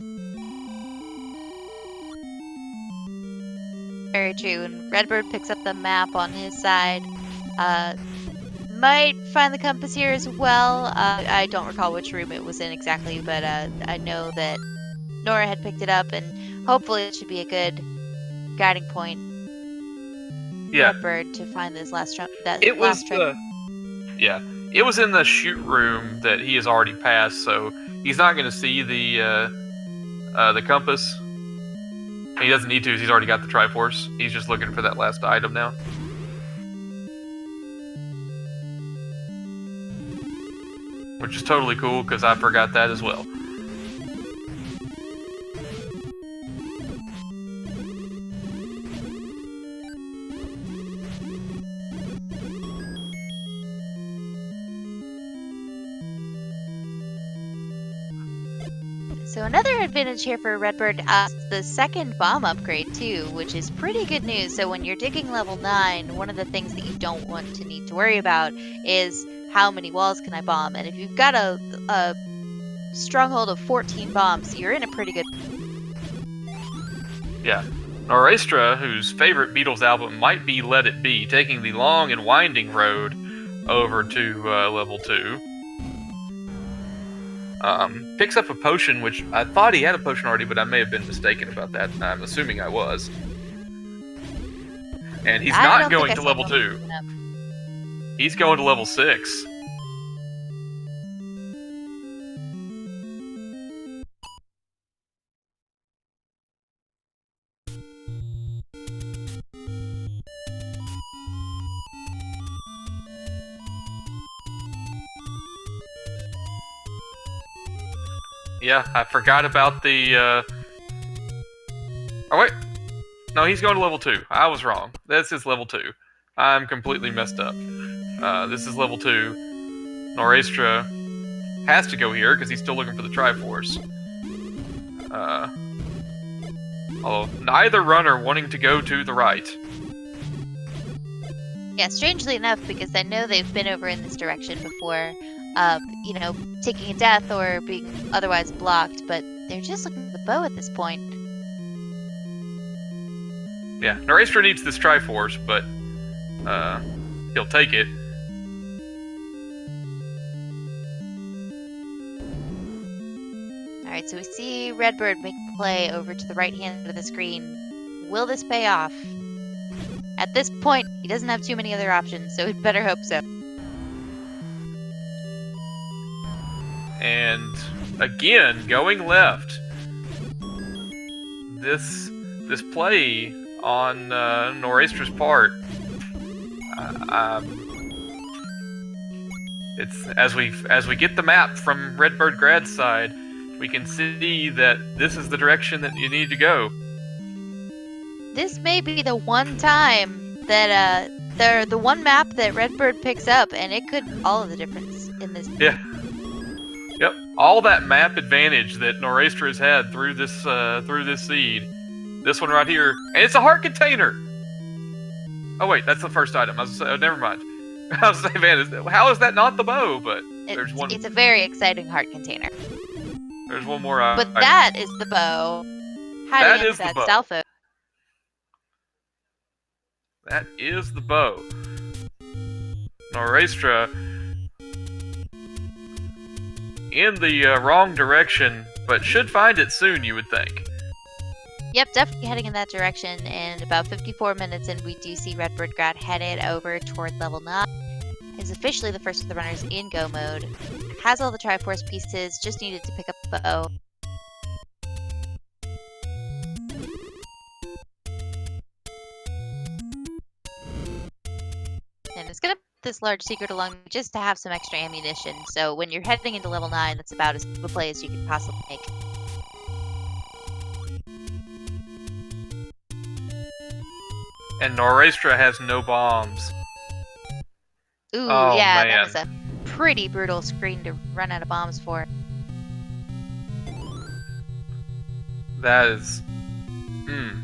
Very true. And Redbird picks up the map on his side. Might find the compass here as well. I don't recall which room it was in exactly, but I know that Nora had picked it up, and hopefully it should be a good guiding point. Yeah. Redbird to find this last trip. It was in the shoot room that he has already passed, so he's not going to see the compass. He doesn't need to, because he's already got the Triforce. He's just looking for that last item now. Which is totally cool, because I forgot that as well. So another advantage here for Redbird is the second bomb upgrade too, which is pretty good news. So when you're digging level 9, one of the things that you don't want to need to worry about is how many walls can I bomb. And if you've got a stronghold of 14 bombs, you're in a pretty good... Yeah. Noraystra, whose favorite Beatles album might be Let It Be, taking the long and winding road over to level 2. Picks up a potion, which I thought he had a potion already, but I may have been mistaken about that. I'm assuming I was. And he's not going to level 2. He's going to level 6. Yeah, I forgot about the, Oh, wait. No, he's going to level 2. I was wrong. This is level 2. I'm completely messed up. This is level 2. Noraystra has to go here, because he's still looking for the Triforce. Although, neither runner wanting to go to the right. Yeah, strangely enough, because I know they've been over in this direction before, taking a death or being otherwise blocked, but they're just looking for the bow at this point. Yeah, Noraystra needs this Triforce, but he'll take it. Alright, so we see Redbird make a play over to the right hand of the screen. Will this pay off? At this point, he doesn't have too many other options, so we'd better hope so. And again, going left. This play on Noraystra's part, it's as we get the map from Redbirdgrad's side, we can see that this is the direction that you need to go. This may be the one time that the one map that Redbird picks up, and it could all of the difference in this. Yeah. Yep. All that map advantage that Noraystra has had through this seed. This one right here, and it's a heart container. Oh wait, that's the first item. I was gonna say, never mind. I was saying, man, how is that not the bow? But there's one. It's a very exciting heart container. There's one more. But that is the bow. That is the bow. Salvo. That is the bow. Noraystra in the wrong direction, but should find it soon, you would think. Yep, definitely heading in that direction, and about 54 minutes in, we do see Redbirdgrad headed over toward level 9. Is officially the first of the runners in go mode. Has all the Triforce pieces, just needed to pick up the bow. And it's gonna put this large secret along just to have some extra ammunition, so when you're heading into level 9, that's about as good a play as you could possibly make. And Noraystra has no bombs. Ooh, Oh yeah, that man, was a pretty brutal screen to run out of bombs for. that is. Hmm.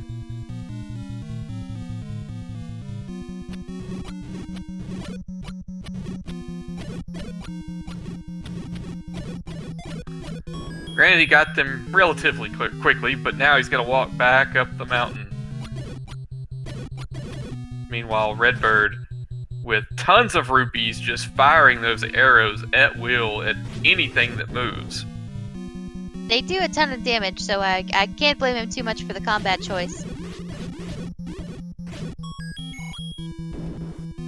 Granted, he got them relatively quickly, but now he's gonna walk back up the mountain. Meanwhile, Redbird, with tons of rupees, just firing those arrows at will at anything that moves. They do a ton of damage, so I can't blame him too much for the combat choice.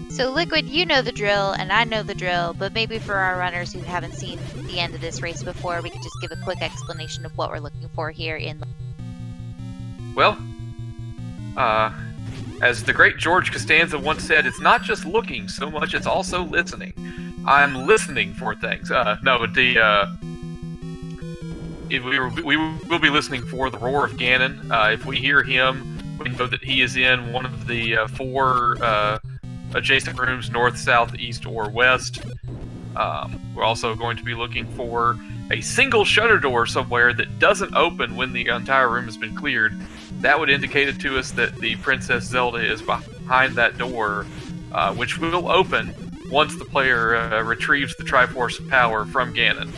So Liquid, you know the drill, and I know the drill, but maybe for our runners who haven't seen the end of this race before, we could just give a quick explanation of what we're looking for here in... Well, as the great George Costanza once said, it's not just looking so much, it's also listening. I'm listening for things. We will be listening for the roar of Ganon. If we hear him, we know that he is in one of the 4 adjacent rooms, north, south, east, or west. We're also going to be looking for a single shutter door somewhere that doesn't open when the entire room has been cleared. That would indicate it to us that the Princess Zelda is behind that door, which will open once the player retrieves the Triforce of Power from Ganon.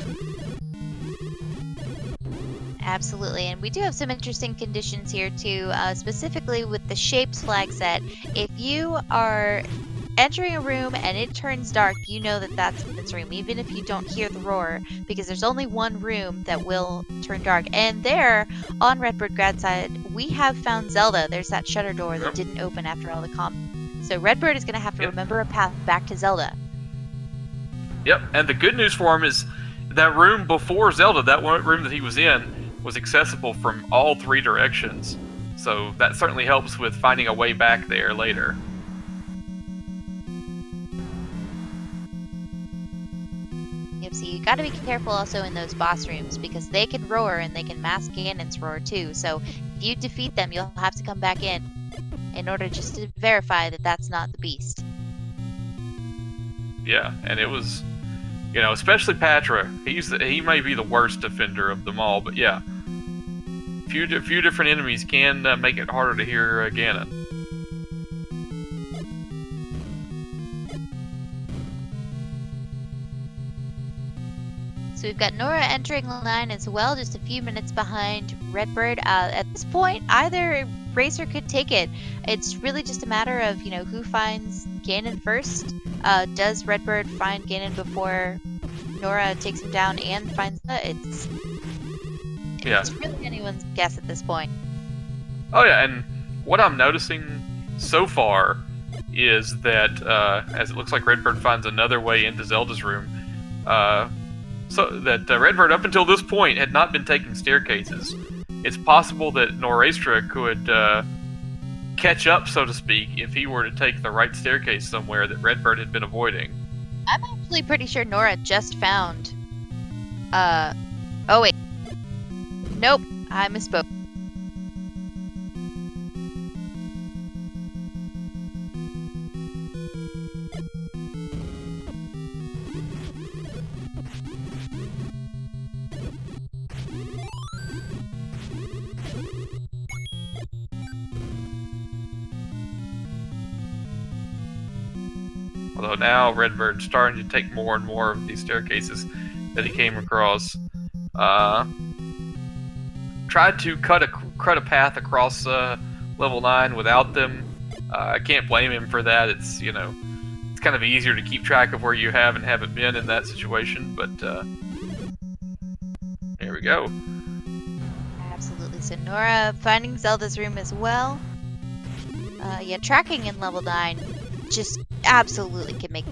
Absolutely, and we do have some interesting conditions here too, specifically with the shapes flag set. If you are entering a room and it turns dark, you know that that's its room, even if you don't hear the roar, because there's only one room that will turn dark. And there, on Redbirdgrad side, we have found Zelda. There's that shutter door that didn't open after all the combat. So Redbird is going to have to remember a path back to Zelda. Yep, and the good news for him is that room before Zelda, that one room that he was in, was accessible from all 3 directions. So that certainly helps with finding a way back there later. Yep, so you gotta be careful also in those boss rooms, because they can roar and they can mask Ganon's roar too. So if you defeat them, you'll have to come back in order just to verify that that's not the beast. Yeah, and it was, especially Patra. He may be the worst defender of them all, but yeah, a few different enemies can make it harder to hear Ganon. So we've got Nora entering level 9 as well, just a few minutes behind Redbird. At this point, either racer could take it. It's really just a matter of, who finds Ganon first. Does Redbird find Ganon before Nora takes him down and finds It's really anyone's guess at this point. Oh yeah, and what I'm noticing so far is that as it looks like Redbird finds another way into Zelda's room, so that Redbird up until this point had not been taking staircases. It's possible that Noraystra could catch up, so to speak, if he were to take the right staircase somewhere that Redbird had been avoiding. I'm actually pretty sure Nora just found... oh wait. Nope, I misspoke. Although now Redbird's starting to take more and more of these staircases that he came across. Tried to cut a path across level 9 without them. I can't blame him for that. It's it's kind of easier to keep track of where you have and haven't been in that situation. But here we go. Absolutely. So Nora finding Zelda's room as well. Yeah, tracking in level 9 just absolutely can make...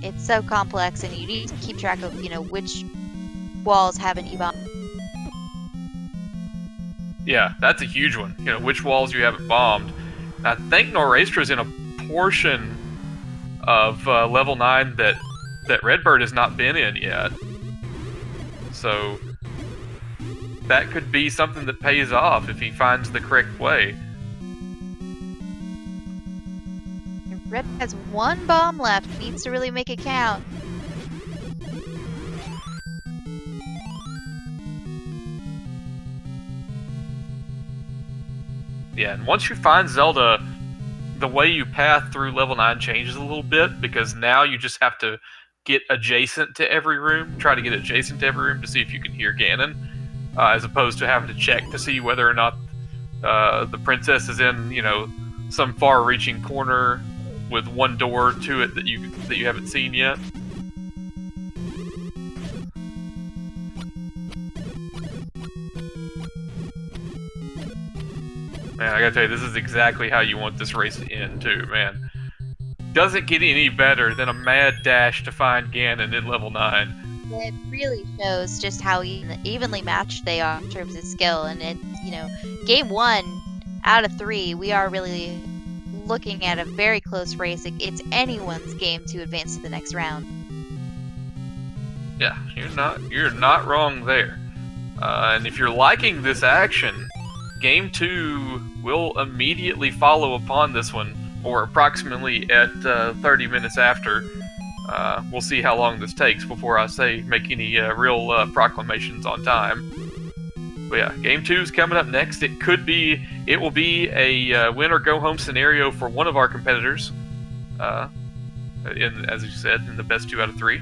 It's so complex, and you need to keep track of, which walls haven't you bombed. Yeah, that's a huge one. Which walls you haven't bombed. I think Noraystra's in a portion of level 9 that Redbird has not been in yet. So that could be something that pays off if he finds the correct way. Red has one bomb left. Needs to really make it count. Yeah, and once you find Zelda, the way you path through level 9 changes a little bit, because now you just have to get adjacent to every room, try to get adjacent to every room to see if you can hear Ganon, as opposed to having to check to see whether or not the princess is in, some far-reaching corner with one door to it that you haven't seen yet. Man, I gotta tell you, this is exactly how you want this race to end, too, man. Doesn't get any better than a mad dash to find Ganon in level 9. It really shows just how evenly matched they are in terms of skill. And game 1 out of 3, we are really looking at a very close race. It's anyone's game to advance to the next round. Yeah, you're not wrong there. And if you're liking this action, Game 2 will immediately follow upon this one, or approximately at 30 minutes after. We'll see how long this takes before I make any real proclamations on time. But yeah, Game 2 is coming up next. It will be a win or go home scenario for one of our competitors. As you said, in the best 2 out of 3.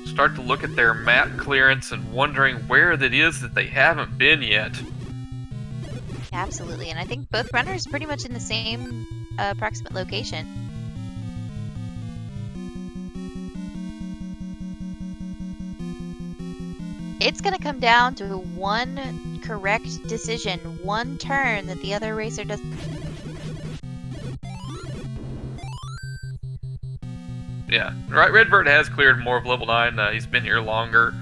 Start to look at their map clearance and wondering where that is that they haven't been yet. Absolutely, and I think both runners pretty much in the same approximate location. It's going to come down to one correct decision, one turn that the other racer does. Yeah, right. Redbird has cleared more of level 9. He's been here longer.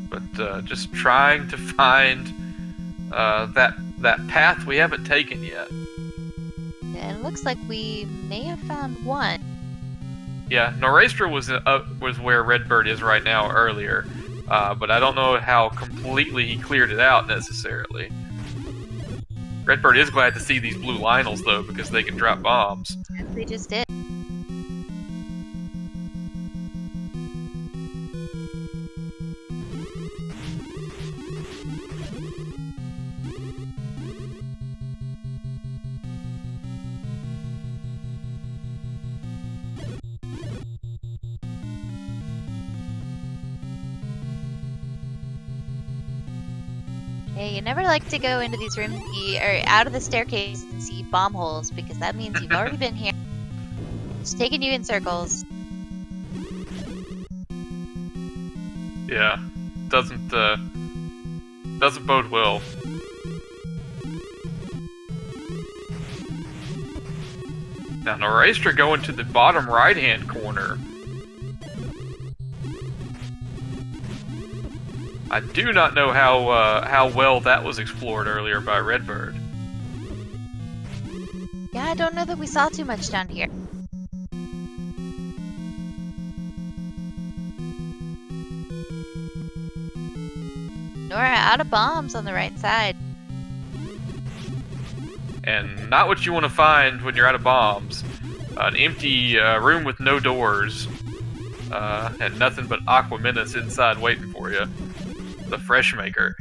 But just trying to find that path we haven't taken yet. And it looks like we may have found one. Yeah, Noraystra was where Redbird is right now earlier, but I don't know how completely he cleared it out necessarily. Redbird is glad to see these blue Lionels, though, because they can drop bombs. Yes, they just did. Hey, you never like to go into these rooms or out of the staircase and see bomb holes, because that means you've already been here. It's taking you in circles. Yeah, doesn't bode well. Now Noraystra going to the bottom right-hand corner. I do not know how well that was explored earlier by Redbird. Yeah, I don't know that we saw too much down here. Nora out of bombs on the right side. And not what you want to find when you're out of bombs. An empty room with no doors. And nothing but Aqua Menace inside waiting for you. The Fresh Maker.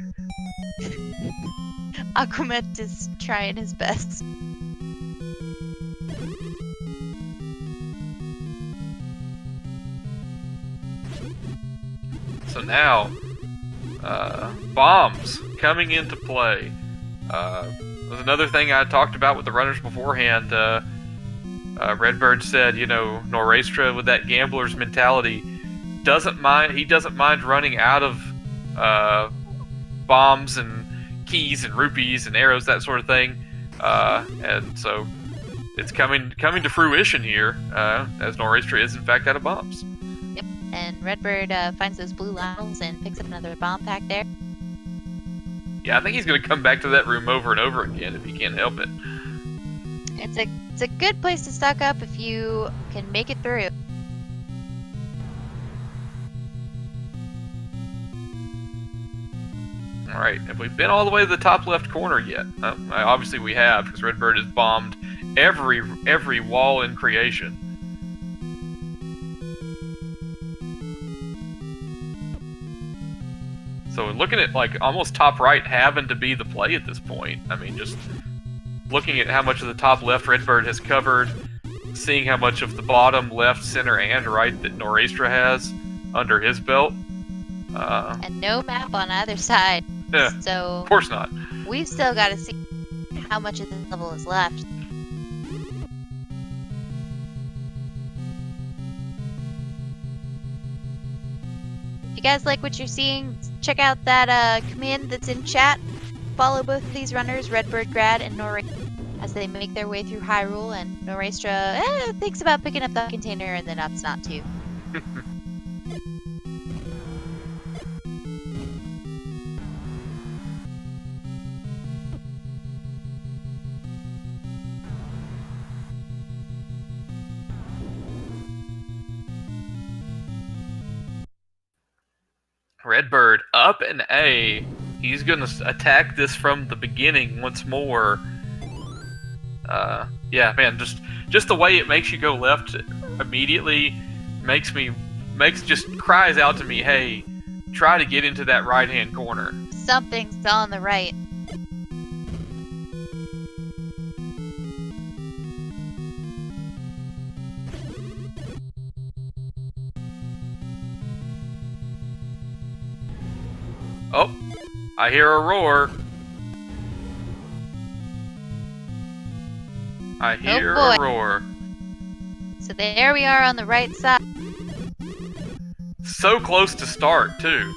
Aquamet is trying his best. So now, bombs coming into play. Was another thing I talked about with the runners beforehand. Redbird said, Noraystra with that gambler's mentality doesn't mind running out of bombs and keys and rupees and arrows, that sort of thing. And so it's coming to fruition here, as Noraystra is in fact out of bombs. Yep, and Redbird finds those blue Lionels and picks up another bomb pack there. Yeah, I think he's going to come back to that room over and over again if he can't help it. It's a good place to stock up if you can make it through. All right, have we been all the way to the top left corner yet? Obviously we have, because Redbird has bombed every wall in creation. So looking at like almost top right having to be the play at this point. I mean, just looking at how much of the top left Redbird has covered, seeing how much of the bottom left, center, and right that Noraystra has under his belt. And no map on either side. So of course not. We've still got to see how much of this level is left. If you guys like what you're seeing, check out that command that's in chat. Follow both of these runners, Redbirdgrad and Noraystra, as they make their way through Hyrule, and Noraystra thinks about picking up that container and then opts not to. Redbird up an A. He's gonna attack this from the beginning once more. Yeah, man, just the way it makes you go left immediately just cries out to me, hey, try to get into that right-hand corner. Something's on the right. Oh, I hear a roar. I hear a roar. So there we are on the right side. So close to start, too.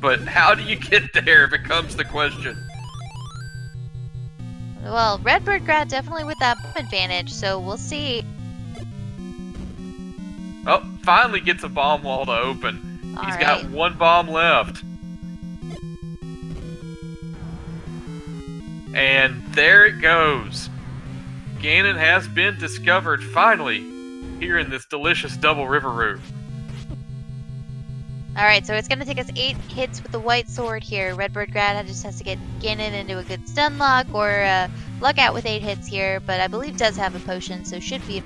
But how do you get there becomes the question. Well, Redbirdgrad definitely with that bomb advantage, so we'll see. Oh, finally gets a bomb wall to open. He's got one bomb left. And there it goes. Ganon has been discovered, finally, here in this delicious double river route. Alright, so it's going to take us 8 hits with the white sword here. Redbirdgrad just has to get Ganon into a good stun lock or luck out with 8 hits here, but I believe does have a potion, so should be...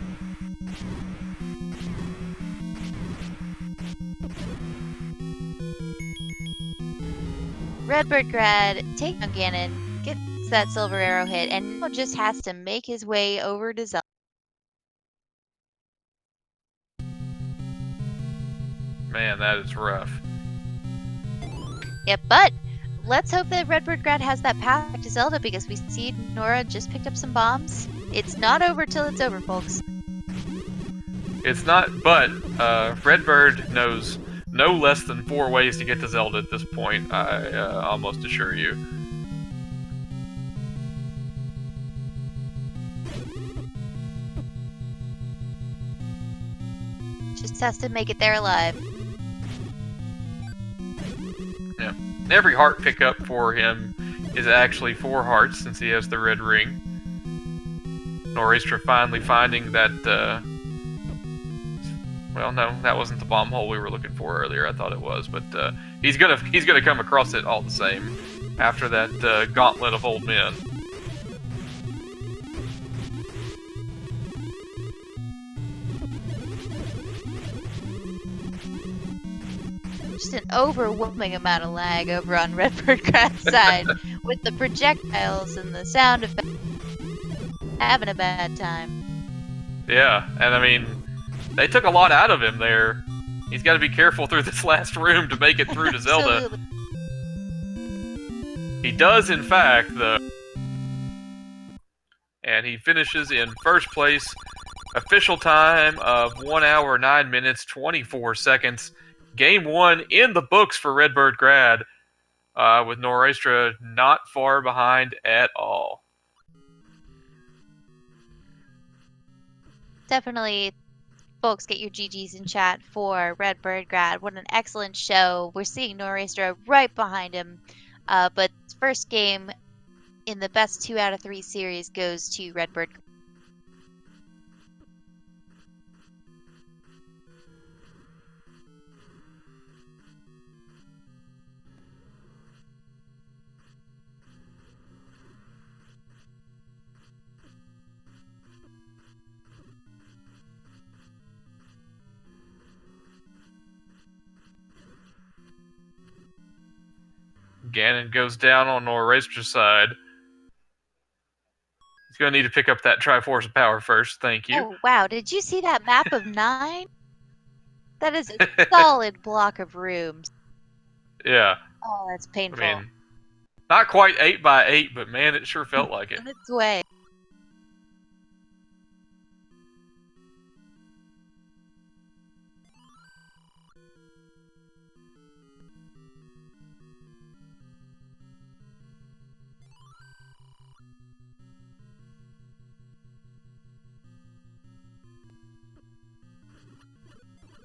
Redbirdgrad take on Ganon, gets that silver arrow hit, and now just has to make his way over to Zelda. Man, that is rough. Yeah, but let's hope that Redbirdgrad has that path back to Zelda, because we see Nora just picked up some bombs. It's not over till it's over, folks. It's not, but Redbird knows no less than 4 ways to get to Zelda at this point, I almost assure you. Just has to make it there alive. Yeah. Every heart pickup for him is actually 4 hearts, since he has the red ring. Noraystra finally finding that, well, no, that wasn't the bomb hole we were looking for earlier. I thought it was, but he's gonna come across it all the same after that gauntlet of old men. Just an overwhelming amount of lag over on Redbirdgrad's side with the projectiles and the sound effects. Having a bad time. Yeah, and I mean, they took a lot out of him there. He's got to be careful through this last room to make it through to Zelda. He does, in fact, though. And he finishes in first place. Official time of 1 hour, 9 minutes, 24 seconds. Game 1 in the books for Redbirdgrad, with Noraystra not far behind at all. Definitely, folks, get your GGs in chat for Redbirdgrad. What an excellent show. We're seeing Noraystra right behind him. But first game in the best 2 out of 3 series goes to Redbird. Ganon goes down on Noraystra's side. He's going to need to pick up that Triforce of Power first. Thank you. Oh, wow. Did you see that map of 9? That is a solid block of rooms. Yeah. Oh, that's painful. I mean, not quite 8 by 8, but man, it sure felt like it. In its way.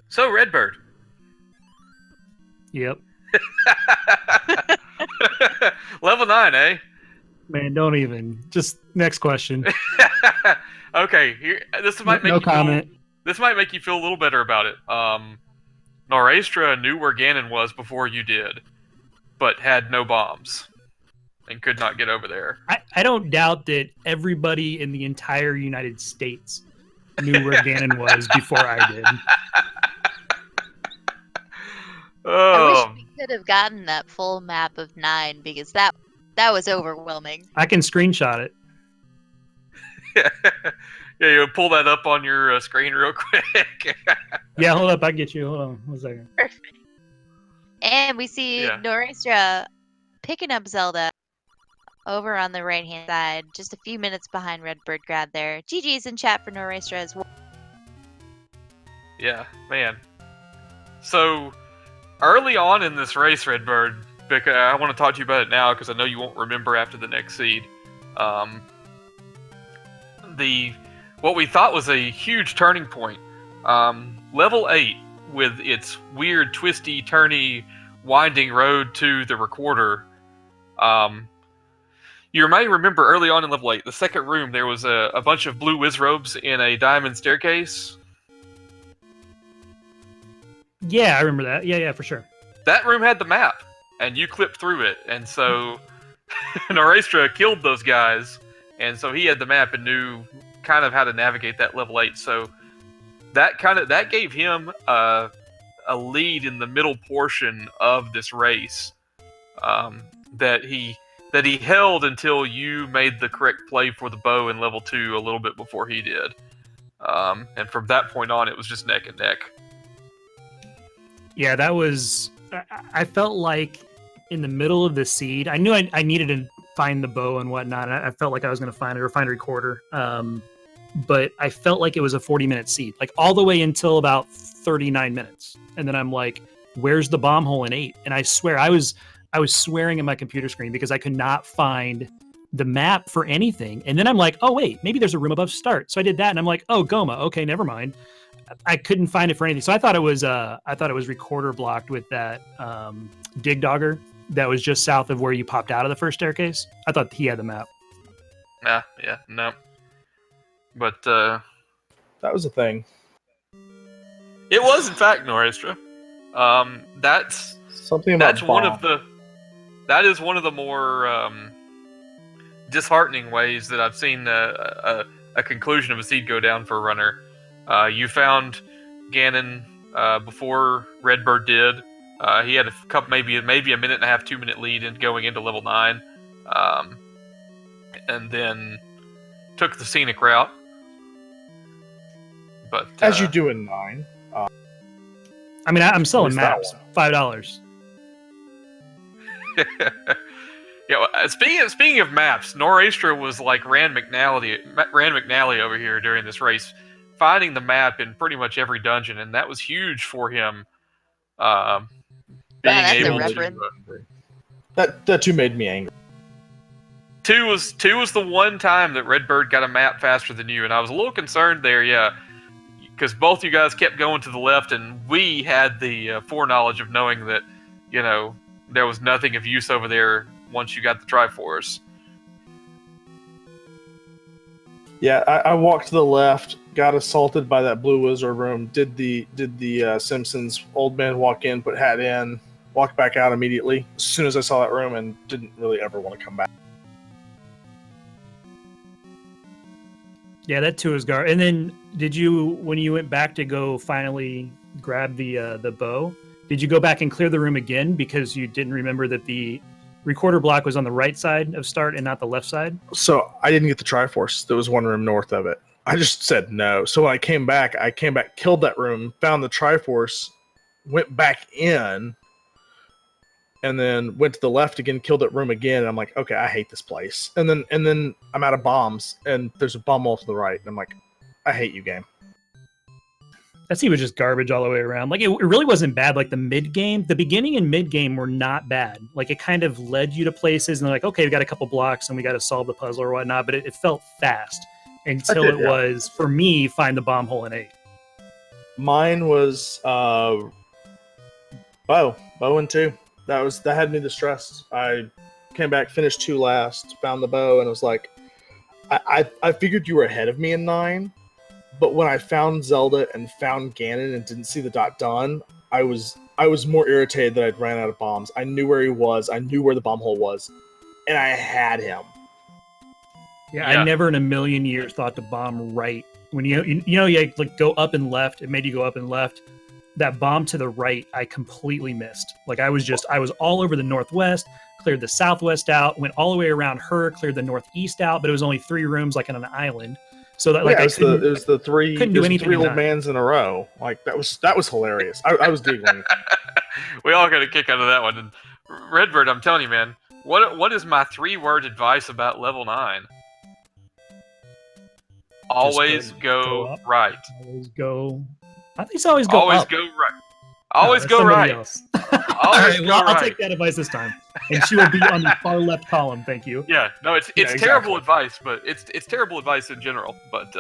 So, Redbird. Yep. Level 9, eh? Man, don't even. Just next question. Okay, here. This might make No you comment. This might make you feel a little better about it. Noraystra knew where Ganon was before you did, but had no bombs and could not get over there. I don't doubt that everybody in the entire United States knew where Ganon was before I did. I wish Oh, we could have gotten that full map of 9 because that was overwhelming. I can screenshot it. yeah, you pull that up on your screen real quick. Yeah, hold up. I get you. Hold on 1 second. Perfect. And we see Yeah. Noraystra picking up Zelda over on the right-hand side, just a few minutes behind Redbirdgrad there. GG's in chat for Noraystra as well. Yeah, man. So, early on in this race, Redbird, because I want to talk to you about it now because I know you won't remember after the next seed. What we thought was a huge turning point. Level 8, with its weird, twisty, turny, winding road to the recorder. You may remember early on in level 8, the second room, there was a bunch of blue Wizrobes in a diamond staircase. Yeah, I remember that. Yeah, for sure. That room had the map, and you clipped through it, and so Noraystra killed those guys, and so he had the map and knew kind of how to navigate that level 8. So that gave him a lead in the middle portion of this race that he held until you made the correct play for the bow in level 2 a little bit before he did. And from that point on, it was just neck and neck. Yeah, that was... I felt like in the middle of the seed, I knew I needed to find the bow and whatnot. I felt like I was going to find it or find a recorder. But I felt like it was a 40-minute seed, like all the way until about 39 minutes. And then I'm like, where's the bomb hole in 8? And I swear, I was swearing at my computer screen because I could not find the map for anything. And then I'm like, oh, wait, maybe there's a room above start. So I did that. And I'm like, oh, Goma. Okay, never mind. I couldn't find it for anything. So I thought it was recorder blocked with that dig dogger that was just south of where you popped out of the first staircase. I thought he had the map. Yeah, no. But that was a thing. It was, in fact, Noraystra. That's Something about that is one of the more disheartening ways that I've seen a conclusion of a seed go down for a runner. You found Ganon before Redbird did. He had a couple, maybe a minute and a half, 2-minute lead in going into level 9, and then took the scenic route. But as you do in 9. I mean, I'm selling Who's that maps, $5. Yeah. Speaking of maps, Noraystra was like Rand McNally over here during this race, finding the map in pretty much every dungeon, and that was huge for him. Being that's able irreverent. to. That too made me angry. 2 was the one time that Redbird got a map faster than you, and I was a little concerned there, yeah, because both you guys kept going to the left, and we had the foreknowledge of knowing that, there was nothing of use over there once you got the Triforce. Yeah, I walked to the left, got assaulted by that blue wizard room. Did the Simpsons old man walk in, put hat in, walked back out immediately as soon as I saw that room, and didn't really ever want to come back. Yeah, that too is And then, did you, when you went back to go finally grab the bow, did you go back and clear the room again because you didn't remember that the recorder block was on the right side of start and not the left side? So I didn't get the Triforce. There was one room north of it. I just said no. So when I came back, killed that room, found the Triforce, went back in, and then went to the left again, killed that room again. And I'm like, okay, I hate this place. And then I'm out of bombs, and there's a bomb wall to the right. And I'm like, I hate you, game. That scene was just garbage all the way around. Like, it really wasn't bad. Like, the mid-game, the beginning and mid-game were not bad. Like, it kind of led you to places, and they're like, okay, we got a couple blocks, and we got to solve the puzzle or whatnot, but it felt fast until it was, for me, find the bomb hole in 8. Mine was bow and 2. That had me distressed. I came back, finished 2 last, found the bow, and it was like, I figured you were ahead of me in 9. But when I found Zelda and found Ganon and didn't see the dot done, I was more irritated that I'd ran out of bombs. I knew where he was. I knew where the bomb hole was, and I had him. Yeah, I never in a million years thought to bomb right. When you like go up and left, it made you go up and left. That bomb to the right, I completely missed. Like, I was all over the northwest, cleared the southwest out, went all the way around her, cleared the northeast out, but it was only 3 rooms, like on an island. So that, like, it was the three old mans in a row. Like, that was hilarious. I was giggling. We all got a kick out of that one. And Redbird, I'm telling you, man, what is my 3-word advice about level 9? Always go right. Always go. I think it's always go Always up. go right. Always go right. Else. Always go right. I'll take that advice this time, and she will be on the far left column. Thank you. Yeah, no, it's terrible advice, but it's terrible advice in general. But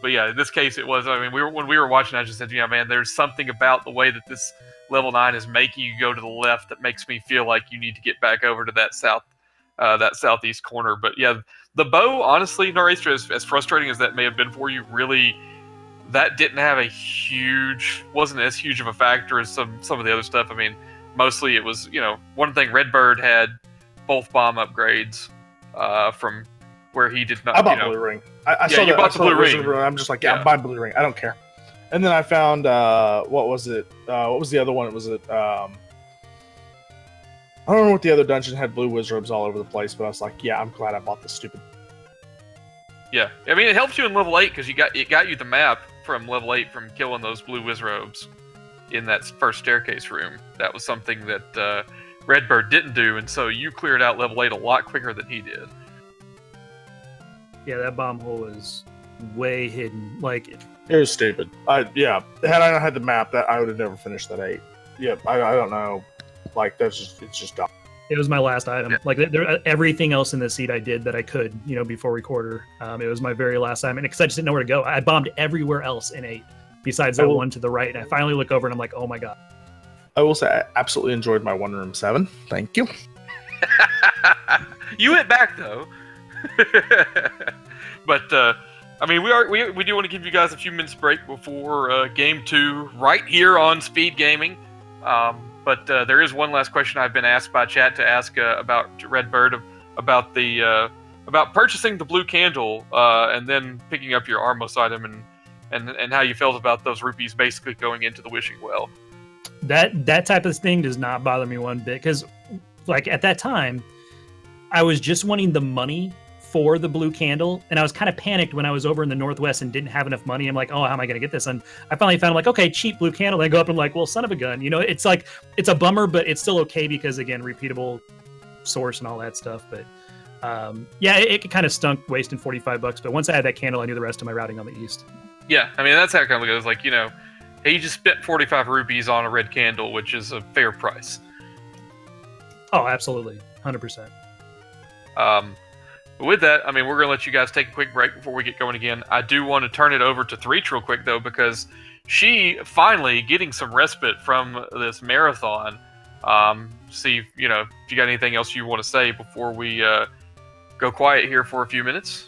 yeah, in this case, it was. I mean, when we were watching, I just said, yeah, man, there's something about the way that this level 9 is making you go to the left that makes me feel like you need to get back over to that southeast corner. But yeah, the bow, honestly, Noraystra, as frustrating as that may have been for you, really. That didn't have wasn't as huge of a factor as some of the other stuff. I mean, mostly it was, one thing, Redbird had both bomb upgrades from where he did not. I bought Blue Ring. You bought the Blue Ring. I'm just like, I'm buying Blue Ring. I don't care. And then I found, what was it? What was the other one? It was I don't know what the other dungeon had blue wizards all over the place, but I was like, yeah, I'm glad I bought this stupid. Yeah, I mean, it helps you in level 8 because it got you the map from level 8 from killing those blue wizrobes in that first staircase room. That was something that Redbird didn't do, and so you cleared out level 8 a lot quicker than he did. Yeah, that bomb hole is way hidden. Like, it was stupid. Had I not had the map, that I would have never finished that 8. Yeah, I don't know. Like, it's just dumb. It was my last item. Yeah. Like, everything else in the seed I did that I could, before recorder. It was my very last item, and because I just didn't know where to go. I bombed everywhere else in 8, besides that one to the right. And I finally look over and I'm like, oh my god. I will say I absolutely enjoyed my one room 7. Thank you. You went back though. But I mean, we do want to give you guys a few minutes break before game 2 right here on Speed Gaming. But there is one last question I've been asked by chat to ask about Redbird about purchasing the blue candle and then picking up your Armos item and how you felt about those rupees basically going into the wishing well. That type of thing does not bother me one bit because, like, at that time, I was just wanting the money for the blue candle, and I was kind of panicked when I was over in the northwest and didn't have enough money. I'm like, oh, how am I going to get this? And I finally found, like, okay, cheap blue candle. And I go up and I'm like, well, son of a gun. It's like, it's a bummer, but it's still okay because, again, repeatable source and all that stuff. But it kind of stunk wasting $45. But once I had that candle, I knew the rest of my routing on the east. Yeah, I mean, that's how it kind of goes. Like, he just spent 45 rupees on a red candle, which is a fair price. Oh, absolutely. 100%. With that, I mean, we're going to let you guys take a quick break before we get going again. I do want to turn it over to Threech real quick, though, because she finally getting some respite from this marathon See, if you got anything else you want to say before we go quiet here for a few minutes.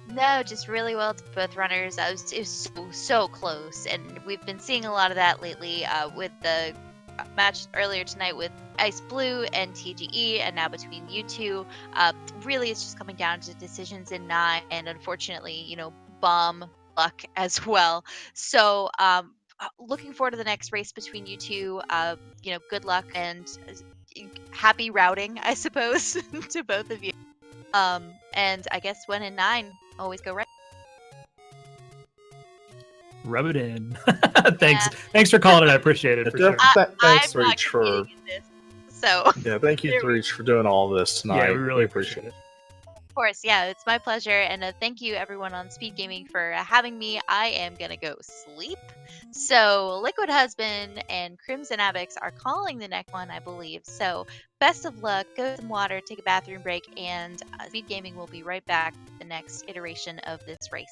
No, just really well to both runners. It was so close, and we've been seeing a lot of that lately with the match earlier tonight with Ice Blue and TGE, and now between you two. Really, it's just coming down to decisions in 9, and unfortunately, bomb luck as well. So, looking forward to the next race between you two. Good luck and happy routing, I suppose, to both of you. And I guess when in 9, always go right. Rub it in. Thanks for calling it. I appreciate it. For sure. Thanks, I'm not Reach, for competing in this, so yeah. Thank you, Reach, for doing all of this tonight. Yeah, we really appreciate it. of course, yeah, it's my pleasure, and thank you everyone on Speed Gaming for having me. I am gonna go sleep. So Liquid Husband and Crimson Abix are calling the next one, I believe. So best of luck. Go get some water, take a bathroom break, and Speed Gaming will be right back with the next iteration of this race.